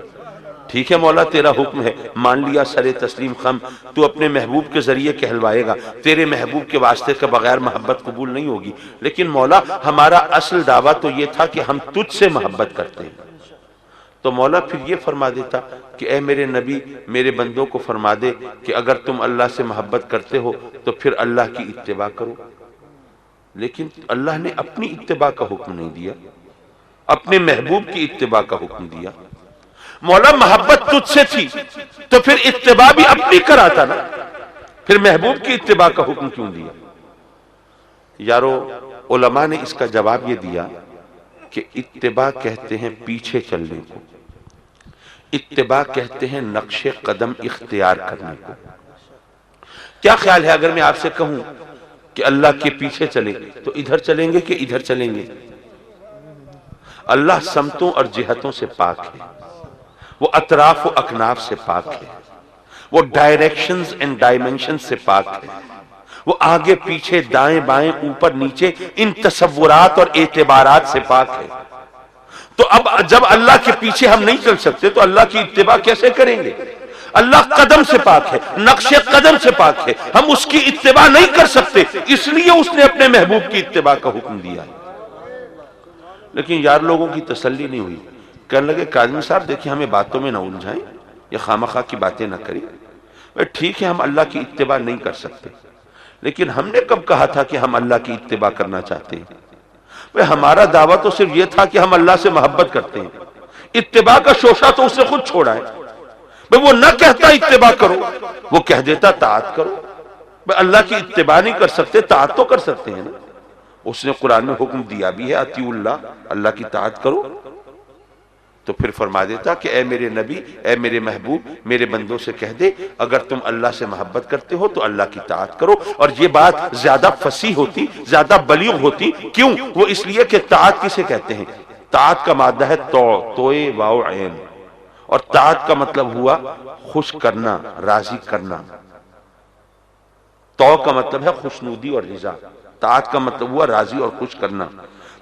ٹھیک ہے مولا تیرا حکم ہے، مان لیا، سر تسلیم خم، تو اپنے محبوب کے ذریعے کہلوائے گا، تیرے محبوب کے واسطے کے بغیر محبت قبول نہیں ہوگی، لیکن مولا ہمارا اصل دعویٰ تو یہ تھا کہ ہم تجھ سے محبت کرتے ہیں۔ تو مولا پھر یہ فرما دیتا کہ اے میرے نبی میرے بندوں کو فرما دے کہ اگر تم اللہ سے محبت کرتے ہو تو پھر اللہ کی اتباع کرو، لیکن اللہ نے اپنی اتباع کا حکم نہیں دیا، اپنے محبوب کی اتباع کا حکم دیا۔ مولا محبت تجھ سے تھی تو پھر اتباع بھی اپنی کراتا نا، پھر محبوب کی اتباع کا حکم کیوں دیا؟ یارو علماء نے اس کا جواب یہ دیا کہ اتباع کہتے ہیں پیچھے چلنے کو، اتباع کہتے ہیں نقش قدم اختیار کرنے کو۔ کیا خیال ہے اگر میں آپ سے کہوں کہ اللہ کے پیچھے چلیں تو ادھر چلیں گے کہ ادھر چلیں گے؟ اللہ سمتوں اور جہتوں سے پاک ہے، وہ اطراف و اکناف سے پاک ہے، وہ ڈائریکشنز اینڈ ڈائمنشن سے پاک ہے، وہ آگے پیچھے دائیں بائیں اوپر نیچے ان تصورات اور اعتبارات سے پاک ہے۔ تو اب جب اللہ کے پیچھے ہم نہیں چل سکتے تو اللہ کی اتباع کیسے کریں گے؟ اللہ قدم سے پاک ہے، نقش قدم سے پاک ہے، ہم اس کی اتباع نہیں کر سکتے، اس لیے اس نے اپنے محبوب کی اتباع کا حکم دیا ہے۔ لیکن یار لوگوں کی تسلی نہیں ہوئی، کہنے لگے کاظمی صاحب دیکھیں ہمیں باتوں میں نہ الجھائیں، یا خامخواہ کی باتیں نہ کریں، ٹھیک ہے ہم اللہ کی اتباع نہیں کر سکتے، لیکن ہم نے کب کہا تھا کہ ہم اللہ کی اتباع کرنا چاہتے ہیں؟ ہمارا دعویٰ تو صرف یہ تھا کہ ہم اللہ سے محبت کرتے ہیں، اتباع کا شوشہ تو اس نے خود چھوڑا ہے۔ وہ نہ کہتا اتباع کرو، وہ کہہ دیتا طاعت کرو۔ اللہ کی اتباع نہیں کر سکتے، طاعت تو کر سکتے ہیں نا، اس نے قرآن میں حکم دیا بھی ہے اطیعوا اللہ، اللہ کی طاعت کرو۔ تو پھر فرما دیتا کہ اے میرے نبی اے میرے محبوب میرے بندوں سے کہہ دے اگر تم اللہ سے محبت کرتے ہو تو اللہ کی طاعت کرو۔ اور یہ بات زیادہ فصیح ہوتی، زیادہ بلیغ ہوتی، کیوں؟ وہ اس لیے کہ طاعت کسے کہتے ہیں؟ طاعت کا مادہ ہے توئے واو عین، اور طاعت کا مطلب ہوا خوش کرنا، راضی کرنا۔ تو کا مطلب ہے خوشنودی اور رضا، طاعت کا مطلب ہوا راضی اور خوش کرنا۔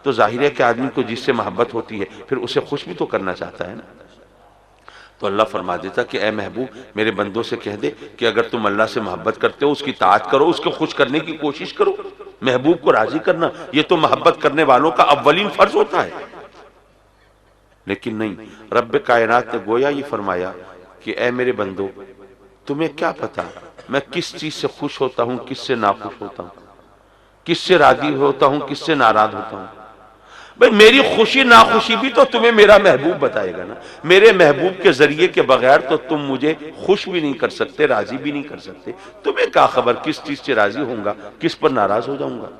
تو ظاہر ہے کہ آدمی کو جس سے محبت ہوتی ہے پھر اسے خوش بھی تو کرنا چاہتا ہے نا۔ تو اللہ فرما دیتا کہ اے محبوب میرے بندوں سے کہہ دے کہ اگر تم اللہ سے محبت کرتے ہو اس کی طاعت کرو، اس کو خوش کرنے کی کوشش کرو۔ محبوب کو راضی کرنا یہ تو محبت کرنے والوں کا اولین فرض ہوتا ہے۔ لیکن نہیں، رب کائنات نے گویا یہ فرمایا کہ اے میرے بندو تمہیں کیا پتا میں کس چیز سے خوش ہوتا ہوں، کس سے ناخوش ہوتا ہوں، کس سے راضی ہوتا ہوں، کس سے ناراض ہوتا ہوں۔ بھئی میری خوشی ناخوشی بھی تو تمہیں میرا محبوب بتائے گا نا۔ میرے محبوب کے ذریعے کے بغیر تو تم مجھے خوش بھی نہیں کر سکتے، راضی بھی نہیں کر سکتے۔ تمہیں کیا خبر کس چیز سے راضی ہوں گا، کس پر ناراض ہو جاؤں گا۔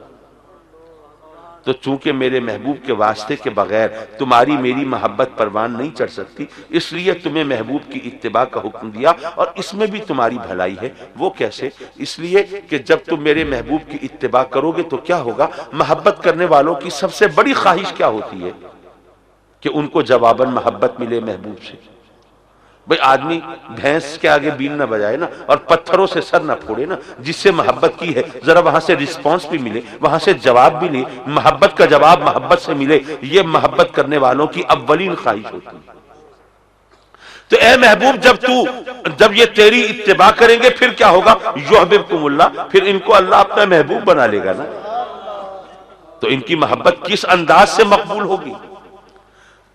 تو چونکہ میرے محبوب کے واسطے کے بغیر تمہاری میری محبت پروان نہیں چڑھ سکتی، اس لیے تمہیں محبوب کی اتباع کا حکم دیا، اور اس میں بھی تمہاری بھلائی ہے۔ وہ کیسے؟ اس لیے کہ جب تم میرے محبوب کی اتباع کرو گے تو کیا ہوگا؟ محبت کرنے والوں کی سب سے بڑی خواہش کیا ہوتی ہے؟ کہ ان کو جواباً محبت ملے محبوب سے۔ بھئی آدمی بھینس کے آگے بیل نہ بجائے نا، اور پتھروں سے سر نہ پھوڑے نا، جس سے محبت کی ہے ذرا وہاں سے رسپانس بھی ملے، وہاں سے جواب بھی لے، محبت کا جواب محبت سے ملے، یہ محبت کرنے والوں کی اولین خواہش ہوتی ہے۔ تو اے محبوب جب یہ تیری اتباع کریں گے پھر کیا ہوگا؟ یحببکم اللہ، پھر ان کو اللہ اپنا محبوب بنا لے گا نا۔ تو ان کی محبت کس انداز سے مقبول ہوگی،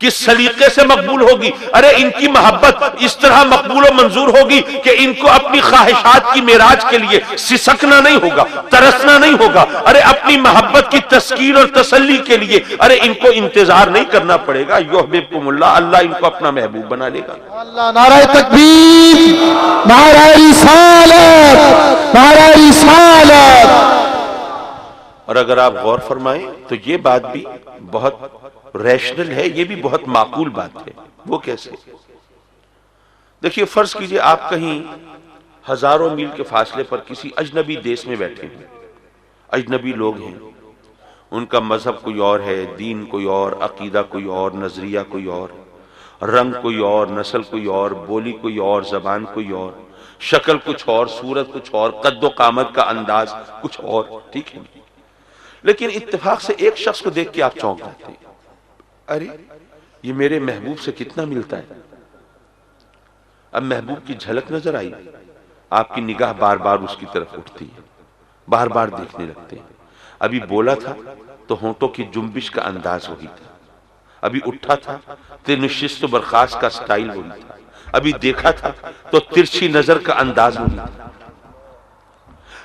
کس سلیقے سے مقبول ہوگی؟ ارے ان کی محبت اس طرح مقبول و منظور ہوگی کہ ان کو اپنی خواہشات کی معراج کے لیے سسکنا نہیں ہوگا، ترسنا نہیں ہوگا۔ ارے اپنی محبت کی تسکین اور تسلی کے لیے ارے ان کو انتظار نہیں کرنا پڑے گا۔ یحببکم اللہ، اللہ ان کو اپنا محبوب بنا لے گا۔ اللہ، نعرہ تکبیر، نعرہ رسالت، نعرہ رسالت۔ اور اگر آپ غور فرمائیں تو یہ بات بھی بہت ریشنل ہے، یہ بھی بہت معقول بات ہے۔ وہ کیسے؟ دیکھیے فرض کیجئے آپ کہیں ہزاروں میل کے فاصلے پر کسی اجنبی دیش میں بیٹھے ہیں، اجنبی لوگ ہیں، ان کا مذہب کوئی اور ہے، دین کوئی اور، عقیدہ کوئی اور، نظریہ کوئی اور، رنگ کوئی اور، نسل کوئی اور، بولی کوئی اور، زبان کوئی اور، شکل کچھ اور، صورت کچھ اور، قد و قامت کا انداز کچھ اور، ٹھیک ہے۔ لیکن اتفاق سے ایک شخص کو دیکھ کے آپ چونک جاتے ہیں، ارے یہ میرے محبوب سے کتنا ملتا ہے۔ اب محبوب کی جھلک نظر آئی، آپ کی نگاہ بار بار اس کی طرف اٹھتی ہے، بار بار دیکھنے لگتے ہیں۔ ابھی بولا تھا تو ہونٹوں کی جنبش کا انداز وہی تھا، ابھی اٹھا تھا تو نشست و برخاست کا سٹائل وہی تھا، ابھی دیکھا تھا تو ترچھی نظر کا انداز وہی تھا۔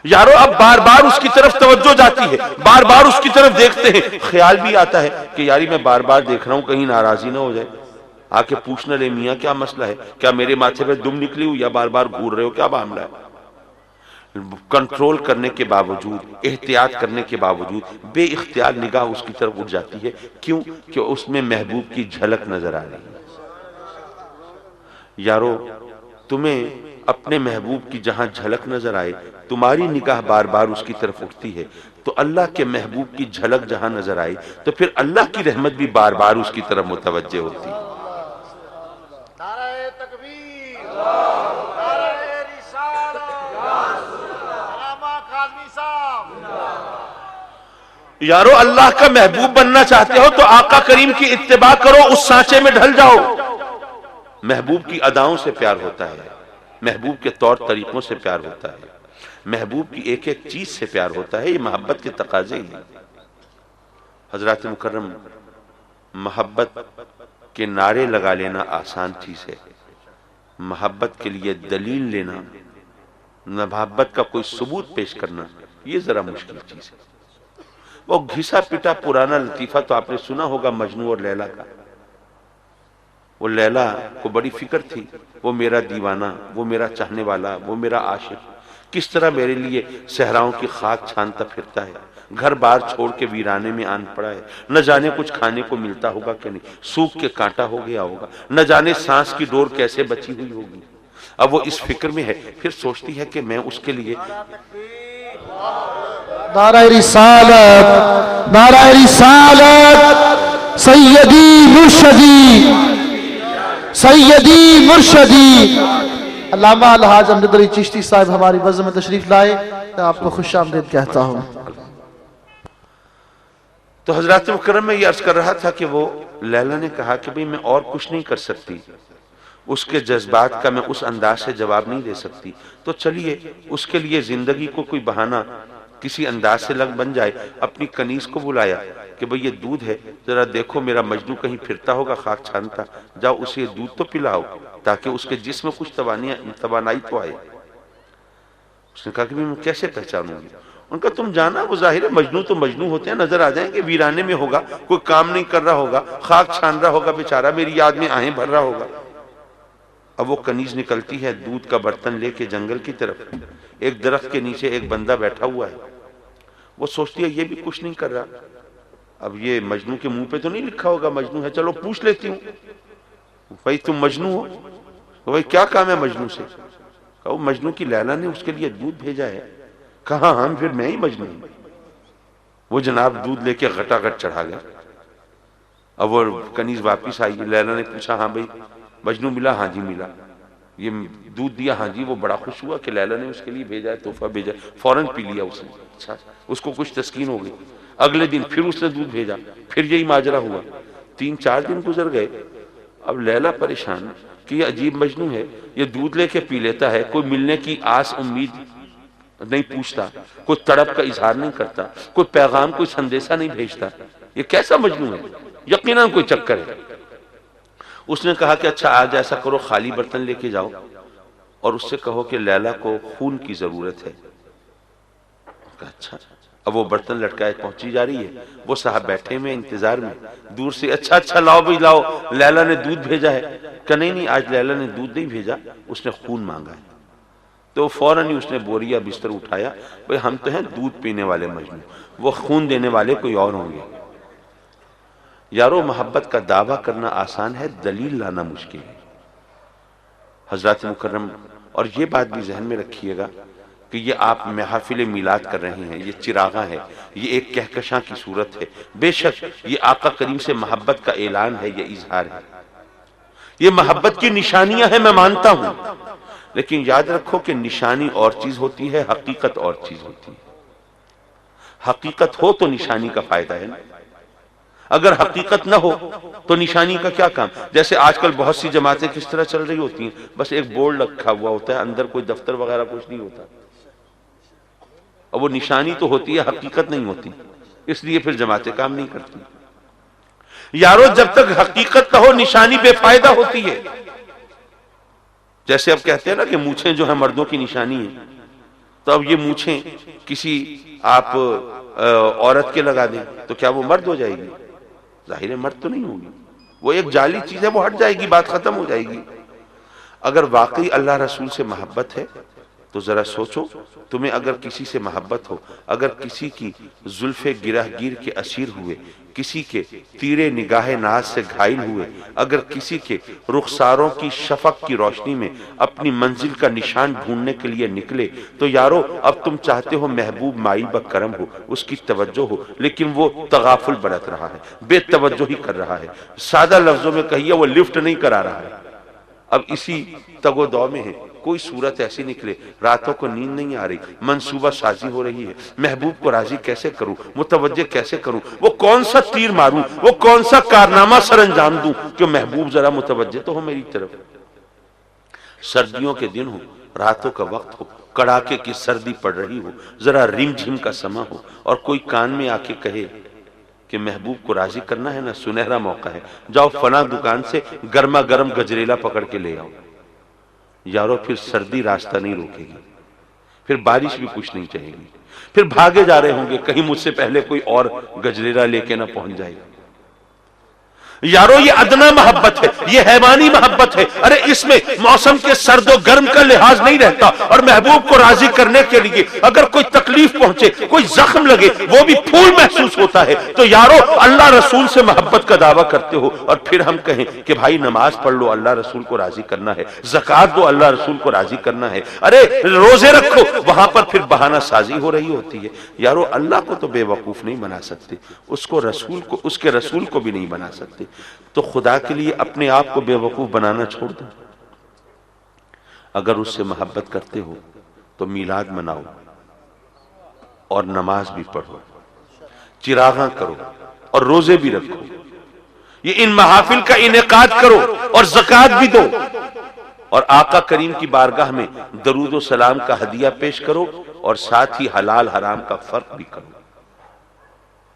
یارو اب بار بار اس کی طرف توجہ جاتی ہے، بار بار اس کی طرف دیکھتے ہیں، خیال بھی آتا ہے کہ یاری میں بار بار دیکھ رہا ہوں کہیں ناراضی نہ ہو جائے، آ کے پوچھنا لے میاں کیا مسئلہ ہے، کیا میرے ماتھے پہ دم نکلی ہو یا بار بار گھور رہے ہو، کیا معاملہ ہے؟ کنٹرول کرنے کے باوجود، احتیاط کرنے کے باوجود بے اختیار نگاہ اس کی طرف اٹھ جاتی ہے۔ کیوں؟ کہ اس میں محبوب کی جھلک نظر آ رہی ہے۔ یارو تمہیں اپنے محبوب کی جہاں جھلک نظر آئے، تمہاری نگاہ بار بار اس کی طرف اٹھتی ہے، تو اللہ کے محبوب کی جھلک جہاں نظر آئی تو پھر اللہ کی رحمت بھی بار بار اس کی طرف متوجہ ہوتی ہے۔ نعرہ تکبیر، نعرہ رسالت، علامہ کاظمی صاحب۔ یارو اللہ کا محبوب بننا چاہتے ہو تو آقا کریم کی اتباع کرو، اس سانچے میں ڈھل جاؤ۔ محبوب کی اداؤں سے پیار ہوتا ہے، محبوب کے طور طریقوں سے پیار ہوتا ہے، محبوب کی ایک ایک چیز سے پیار ہوتا ہے، یہ محبت کے تقاضے ہیں۔ حضرات مکرم، محبت کے نعرے لگا لینا آسان چیز ہے، محبت کے لیے دلیل لینا، محبت کا کوئی ثبوت پیش کرنا، یہ ذرا مشکل چیز ہے۔ وہ گھسا پٹا پرانا لطیفہ تو آپ نے سنا ہوگا مجنو اور لیلا کا۔ وہ لیلا کو بڑی فکر تھی، وہ میرا دیوانہ، وہ میرا چاہنے والا، وہ میرا عاشق کس طرح میرے لیے صحراؤں کی خاک چھانتا پھرتا ہے، گھر بار چھوڑ کے ویرانے میں آن پڑا ہے، نہ جانے کچھ کھانے کو ملتا ہوگا کہ نہیں، سوکھ کے کانٹا ہو گیا ہوگا، نہ جانے سانس کی ڈور کیسے بچی ہوئی ہوگی۔ اب وہ اس فکر میں ہے، پھر سوچتی ہے کہ میں اس کے لیے نعرہ رسالت، نعرہ رسالت، سیدی مرشدی، سیدی مرشدی علامہ الحاج امجد علی چشتی صاحب ہماری بزم میں تشریف لائے، میں آپ کو خوش آمدید کہتا ہوں۔ تو حضرات مکرم میں یہ عرض کر رہا تھا کہ وہ لیلا نے کہا کہ بھئی میں اور کچھ نہیں کر سکتی، اس کے جذبات کا میں اس انداز سے جواب نہیں دے سکتی، تو چلیے اس کے لیے زندگی کو کوئی بہانہ کسی انداز سے لگ بن جائے۔ اپنی کنیز کو بلایا کہ بھئی یہ دودھ ہے، ذرا دیکھو میرا مجنو کہیں پھرتا ہوگا خاک چھانتا، جاؤ اسے یہ دودھ تو پلاؤ تاکہ اس کے جسم میں کچھ توانائی تو آئے۔ اس نے کہا کہ میں کیسے پہچانوں گی؟ ان کا تم جانا، وہ ظاہر ہے مجنو تو مجنو ہوتے ہیں، نظر آ جائیں گے، ویرانے میں ہوگا، کوئی کام نہیں کر رہا ہوگا، خاک چھان رہا ہوگا بیچارہ، میری یاد میں آہیں بھر رہا ہوگا۔ اب وہ کنیز نکلتی ہے دودھ کا برتن لے کے جنگل کی طرف، ایک درخت کے نیچے ایک بندہ بیٹھا ہوا ہے، وہ سوچتی ہے یہ بھی کچھ نہیں کر رہا، اب یہ مجنو کے منہ پہ تو نہیں لکھا ہوگا مجنو ہے، چلو پوچھ لیتی ہوں، بھائی تم مجنو ہو؟ بھائی کیا کام ہے مجنو سے؟ کہا مجنو کی لیلا نے اس کے لیے دودھ بھیجا ہے۔ کہا ہاں پھر میں ہی مجنو ہوں۔ وہ جناب دودھ لے کے غٹا غٹ چڑھا گیا۔ اب وہ کنیز واپس آئی، لیلا نے پوچھا ہاں بھائی مجنو ملا؟ ہاں جی ملا۔ یہ دودھ دیا؟ ہاں جی۔ وہ بڑا خوش ہوا کہ لیلا نے اس کے لیے بھیجا ہے، تحفہ بھیجا، فوراً پی لیا اس نے، اچھا اس کو کچھ تسکین ہو گئی۔ اگلے دن پھر اس نے دودھ بھیجا، پھر یہی ماجرا ہوا، 3-4 دن گزر گئے۔ اب لیلا پریشان کہ یہ عجیب مجنو ہے، یہ دودھ لے کے پی لیتا ہے، کوئی ملنے کی آس امید نہیں پوچھتا، کوئی تڑپ کا اظہار نہیں کرتا، کوئی پیغام کوئی سندیسہ نہیں بھیجتا، یہ کیسا مجنو ہے؟ یقیناً کوئی چکر ہے۔ اس نے کہا کہ اچھا آج ایسا کرو، خالی برتن لے کے جاؤ اور اس سے کہو کہ لیلا کو خون کی ضرورت ہے۔ کہا اچھا۔ اب وہ برتن لٹکائے پہنچی جا رہی ہے، وہ صاحب بیٹھے میں انتظار میں، دور سے اچھا لاؤ بھائی لاؤ، لیلا نے دودھ بھیجا ہے۔ کہ نہیں آج لیلا نے دودھ نہیں بھیجا، اس نے خون مانگا ہے۔ تو فوراً ہی اس نے بوریا بستر اٹھایا، بھئی ہم تو ہیں دودھ پینے والے مجنو، وہ خون دینے والے کوئی اور ہوں گے۔ یارو محبت کا دعویٰ کرنا آسان ہے، دلیل لانا مشکل ہے۔ حضرات مکرم، اور یہ بات بھی ذہن میں رکھیے گا کہ یہ آپ محافل میلاد کر رہے ہیں، یہ چراغاں ہے، یہ ایک کہکشاں کی صورت ہے، بے شک یہ آقا کریم سے محبت کا اعلان ہے، یہ اظہار ہے، یہ محبت کی نشانیاں ہیں، میں مانتا ہوں، لیکن یاد رکھو کہ نشانی اور چیز ہوتی ہے، حقیقت اور چیز ہوتی ہے۔ حقیقت ہو تو نشانی کا فائدہ ہے نا، اگر حقیقت نہ ہو تو نشانی کا کیا کام؟ جیسے آج کل بہت سی جماعتیں کس طرح چل رہی ہوتی ہیں، بس ایک بورڈ رکھا ہوا ہوتا ہے، اندر کوئی دفتر وغیرہ کچھ نہیں ہوتا، اور وہ نشانی تو ہوتی ہے، حقیقت نہیں ہوتی، اس لیے پھر جماعتیں کام نہیں کرتی۔ یارو جب تک حقیقت نہ ہو نشانی بے فائدہ ہوتی ہے۔ جیسے اب کہتے ہیں نا کہ مونچھیں جو ہیں مردوں کی نشانی ہیں، تو اب یہ مونچھیں کسی آپ عورت کے لگا دیں تو کیا وہ مرد ہو جائے گی؟ ظاہر ہے مرد تو نہیں ہوگی، وہ ایک جعلی چیز ہے، وہ ہٹ جائے گی، بات ختم ہو جائے گی۔ اگر واقعی اللہ رسول سے محبت ہے تو ذرا سوچو، تمہیں اگر کسی سے محبت ہو، اگر کسی کی زلف گرہ گیر کے اسیر ہوئے، کسی کے تیرے نگاہ ناز سے گھائل ہوئے، اگر کسی کے رخساروں کی شفق کی روشنی میں اپنی منزل کا نشان ڈھونڈنے کے لیے نکلے، تو یارو اب تم چاہتے ہو محبوب مائل بکرم ہو، اس کی توجہ ہو، لیکن وہ تغافل برت رہا ہے، بے توجہ ہی کر رہا ہے، سادہ لفظوں میں کہیے وہ لفٹ نہیں کرا رہا ہے۔ اب اسی تگ و دو میں ہے، کوئی صورت ایسی نکلے، راتوں کو نیند نہیں آ رہی، منصوبہ سازی ہو رہی ہے، محبوب کو راضی کیسے کروں، متوجہ کیسے کروں، وہ کون سا تیر ماروں، وہ کون سا کارنامہ سر انجام دوں کہ محبوب ذرا متوجہ تو ہو میری طرف۔ سردیوں کے دن ہو، راتوں کا وقت ہو، کڑاکے کی سردی پڑ رہی ہو، ذرا رم جھم کا سما ہو، اور کوئی کان میں آ کے کہے کہ محبوب کو راضی کرنا ہے نا، سنہرا موقع ہے، جاؤ فلاں دکان سے گرما گرم گجریلا پکڑ کے لے آؤ۔ یارو پھر سردی راستہ نہیں روکے گی، پھر بارش بھی کچھ نہیں چاہے گی، پھر بھاگے جا رہے ہوں گے کہیں مجھ سے پہلے کوئی اور گجریلا لے کے نہ پہنچ جائے گا۔ یارو یہ ادنا محبت ہے، یہ حیوانی محبت ہے۔ ارے اس میں موسم کے سرد و گرم کا لحاظ نہیں رہتا، اور محبوب کو راضی کرنے کے لیے اگر کوئی تکلیف پہنچے، کوئی زخم لگے، وہ بھی پھول محسوس ہوتا ہے۔ تو یارو اللہ رسول سے محبت کا دعویٰ کرتے ہو، اور پھر ہم کہیں کہ بھائی نماز پڑھ لو اللہ رسول کو راضی کرنا ہے، زکوٰۃ دو اللہ رسول کو راضی کرنا ہے، ارے روزے رکھو، وہاں پر پھر بہانہ سازی ہو رہی ہوتی ہے۔ یارو اللہ کو تو بے وقوف نہیں بنا سکتے، اس کے رسول کو بھی نہیں بنا سکتے، تو خدا کے لیے اپنے آپ کو بے وقوف بنانا چھوڑ دو۔ اگر اس سے محبت کرتے ہو تو میلاد مناؤ اور نماز بھی پڑھو، چراغاں کرو اور روزے بھی رکھو، یہ ان محافل کا انعقاد کرو اور زکوٰۃ بھی دو، اور آقا کریم کی بارگاہ میں درود و سلام کا ہدیہ پیش کرو، اور ساتھ ہی حلال حرام کا فرق بھی کرو،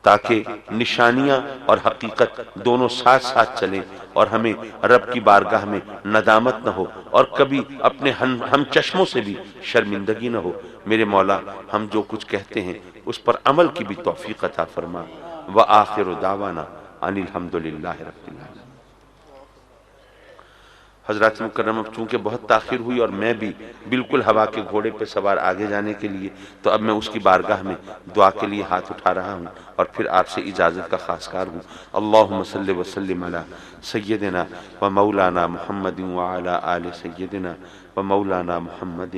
تاکہ نشانیاں اور حقیقت دونوں ساتھ ساتھ چلیں، اور ہمیں رب کی بارگاہ میں ندامت نہ ہو، اور کبھی اپنے ہم چشموں سے بھی شرمندگی نہ ہو۔ میرے مولا ہم جو کچھ کہتے ہیں اس پر عمل کی بھی توفیق عطا فرما۔ وآخر دعوانا ان الحمدللہ رب العالمین۔ حضرات مکرم، اب چونکہ بہت تاخیر ہوئی اور میں بھی بالکل ہوا کے گھوڑے پہ سوار آگے جانے کے لیے، تو اب میں اس کی بارگاہ میں دعا کے لیے ہاتھ اٹھا رہا ہوں، اور پھر آپ سے اجازت کا خواستگار ہوں۔ اللہم صلی وسلم علی سیدنا و مولانا محمد وعلی آل سیدنا و مولانا محمد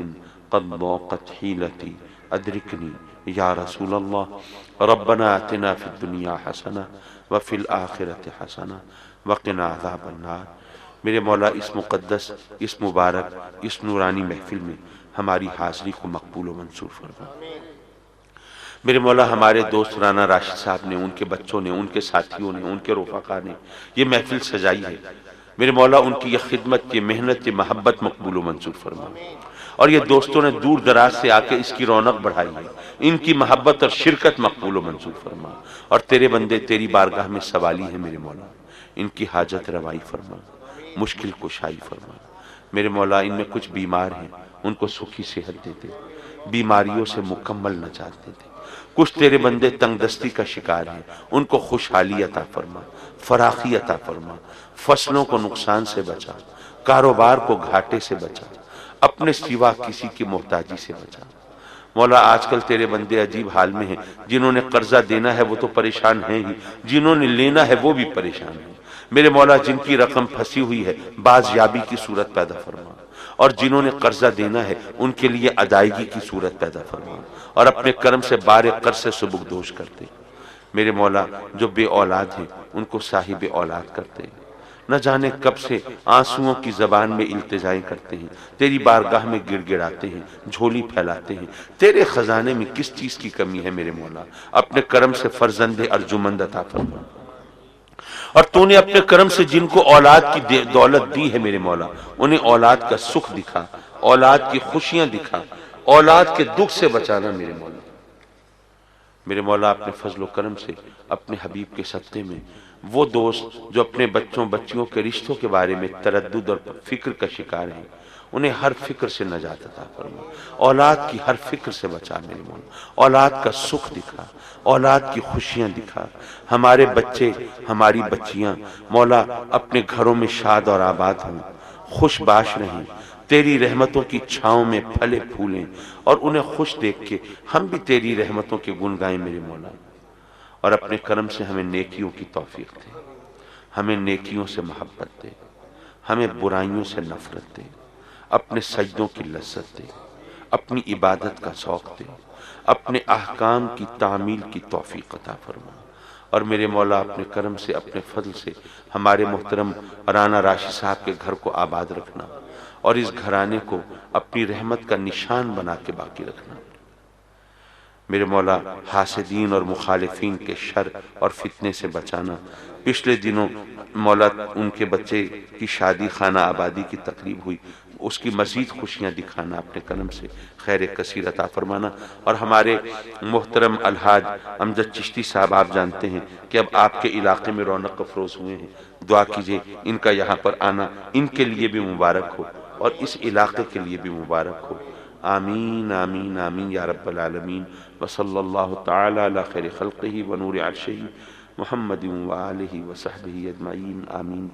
قد ضاقت حیلتی ادرکنی یا رسول اللہ۔ ربنا آتنا فی الدنیا حسنہ وفی الآخرۃ حسنہ وقنا عذاب النار۔ میرے مولا اس مقدس، اس مبارک، اس نورانی محفل میں ہماری حاضری کو مقبول و منصور فرما۔ میرے مولا ہمارے دوست رانا راشد صاحب نے، ان کے بچوں نے، ان کے ساتھیوں نے، ان کے رفقا نے یہ محفل سجائی ہے، میرے مولا ان کی یہ خدمت، یہ محنت، یہ محبت مقبول و منصور فرما، اور یہ دوستوں نے دور دراز سے آ کے اس کی رونق بڑھائی ہے، ان کی محبت اور شرکت مقبول و منصور فرما، اور تیرے بندے تیری بارگاہ میں سوالی ہیں میرے مولا، ان کی حاجت روائی فرما، مشکل کشائی فرما۔ میرے مولا ان میں کچھ بیمار ہیں، ان کو سکھی صحت دیتے، بیماریوں سے مکمل نجات دیتے۔ کچھ تیرے بندے تنگ دستی کا شکار ہیں، ان کو خوشحالی عطا فرما، فراخی عطا فرما، فصلوں کو نقصان سے بچا، کاروبار کو گھاٹے سے بچا، اپنے سوا کسی کی محتاجی سے بچا۔ مولا آج کل تیرے بندے عجیب حال میں ہیں، جنہوں نے قرضہ دینا ہے وہ تو پریشان ہیں ہی، جنہوں نے لینا ہے وہ بھی پریشان ہیں۔ میرے مولا جن کی رقم پھنسی ہوئی ہے بازیابی کی صورت پیدا فرما، اور جنہوں نے قرضہ دینا ہے ان کے لیے ادائیگی کی صورت پیدا فرما، اور اپنے کرم سے بار قرض سے سبکدوش کرتے۔ میرے مولا جو بے اولاد ہیں ان کو صاحب اولاد کرتے، نہ جانے کب سے آنسوؤں کی زبان میں التجائیں کرتے ہیں، تیری بارگاہ میں گڑ گڑاتے ہیں، جھولی پھیلاتے ہیں۔ تیرے خزانے میں کس چیز کی کمی ہے میرے مولا، اپنے کرم سے فرزند ارجمند عطا فرما۔ اور تو نے اپنے کرم سے جن کو اولاد کی دولت دی ہے میرے مولا، انہیں اولاد کا سکھ دکھا، اولاد کی خوشیاں دکھا، اولاد کے دکھ سے بچانا میرے مولا۔ میرے مولا اپنے فضل و کرم سے اپنے حبیب کے صدقے میں وہ دوست جو اپنے بچوں بچیوں کے رشتوں کے بارے میں تردد اور فکر کا شکار ہیں، انہیں ہر فکر سے نجات عطا فرما، اولاد کی ہر فکر سے بچا میرے مولا، اولاد کا سکھ دکھا، اولاد کی خوشیاں دکھا، ہمارے بچے ہماری بچیاں مولا اپنے گھروں میں شاد اور آباد ہوں، خوش باش رہیں، تیری رحمتوں کی چھاؤں میں پھلے پھولیں، اور انہیں خوش دیکھ کے ہم بھی تیری رحمتوں کے گن گائیں میرے مولا، اور اپنے کرم سے ہمیں نیکیوں کی توفیق دے، ہمیں نیکیوں سے محبت دے، ہمیں برائیوں سے نفرت دے، اپنے سجدوں کی لذت دے، اپنی عبادت کا شوق دے، اپنے احکام کی تعمیل کی توفیق عطا فرما، اور میرے مولا اپنے کرم سے اپنے فضل سے ہمارے محترم رانا راشد صاحب کے گھر کو آباد رکھنا، اور اس گھرانے کو اپنی رحمت کا نشان بنا کے باقی رکھنا۔ میرے مولا حاسدین اور مخالفین کے شر اور فتنے سے بچانا۔ پچھلے دنوں مولا ان کے بچے کی شادی خانہ آبادی کی تقریب ہوئی، اس کی مزید خوشیاں دکھانا، اپنے کرم سے خیر کثیر عطا فرمانا، اور ہمارے محترم الحاج امجد چشتی صاحب آپ جانتے ہیں کہ اب آپ کے علاقے میں رونق افروز ہوئے ہیں، دعا کیجئے ان کا یہاں پر آنا ان کے لیے بھی مبارک ہو اور اس علاقے کے لیے بھی مبارک ہو۔ آمین آمین آمین یا رب العالمین، وصلی اللہ تعالی علی خیر خلقہ ونور عرشہ محمد وآلہ وصحبہ اجمعین، آمین۔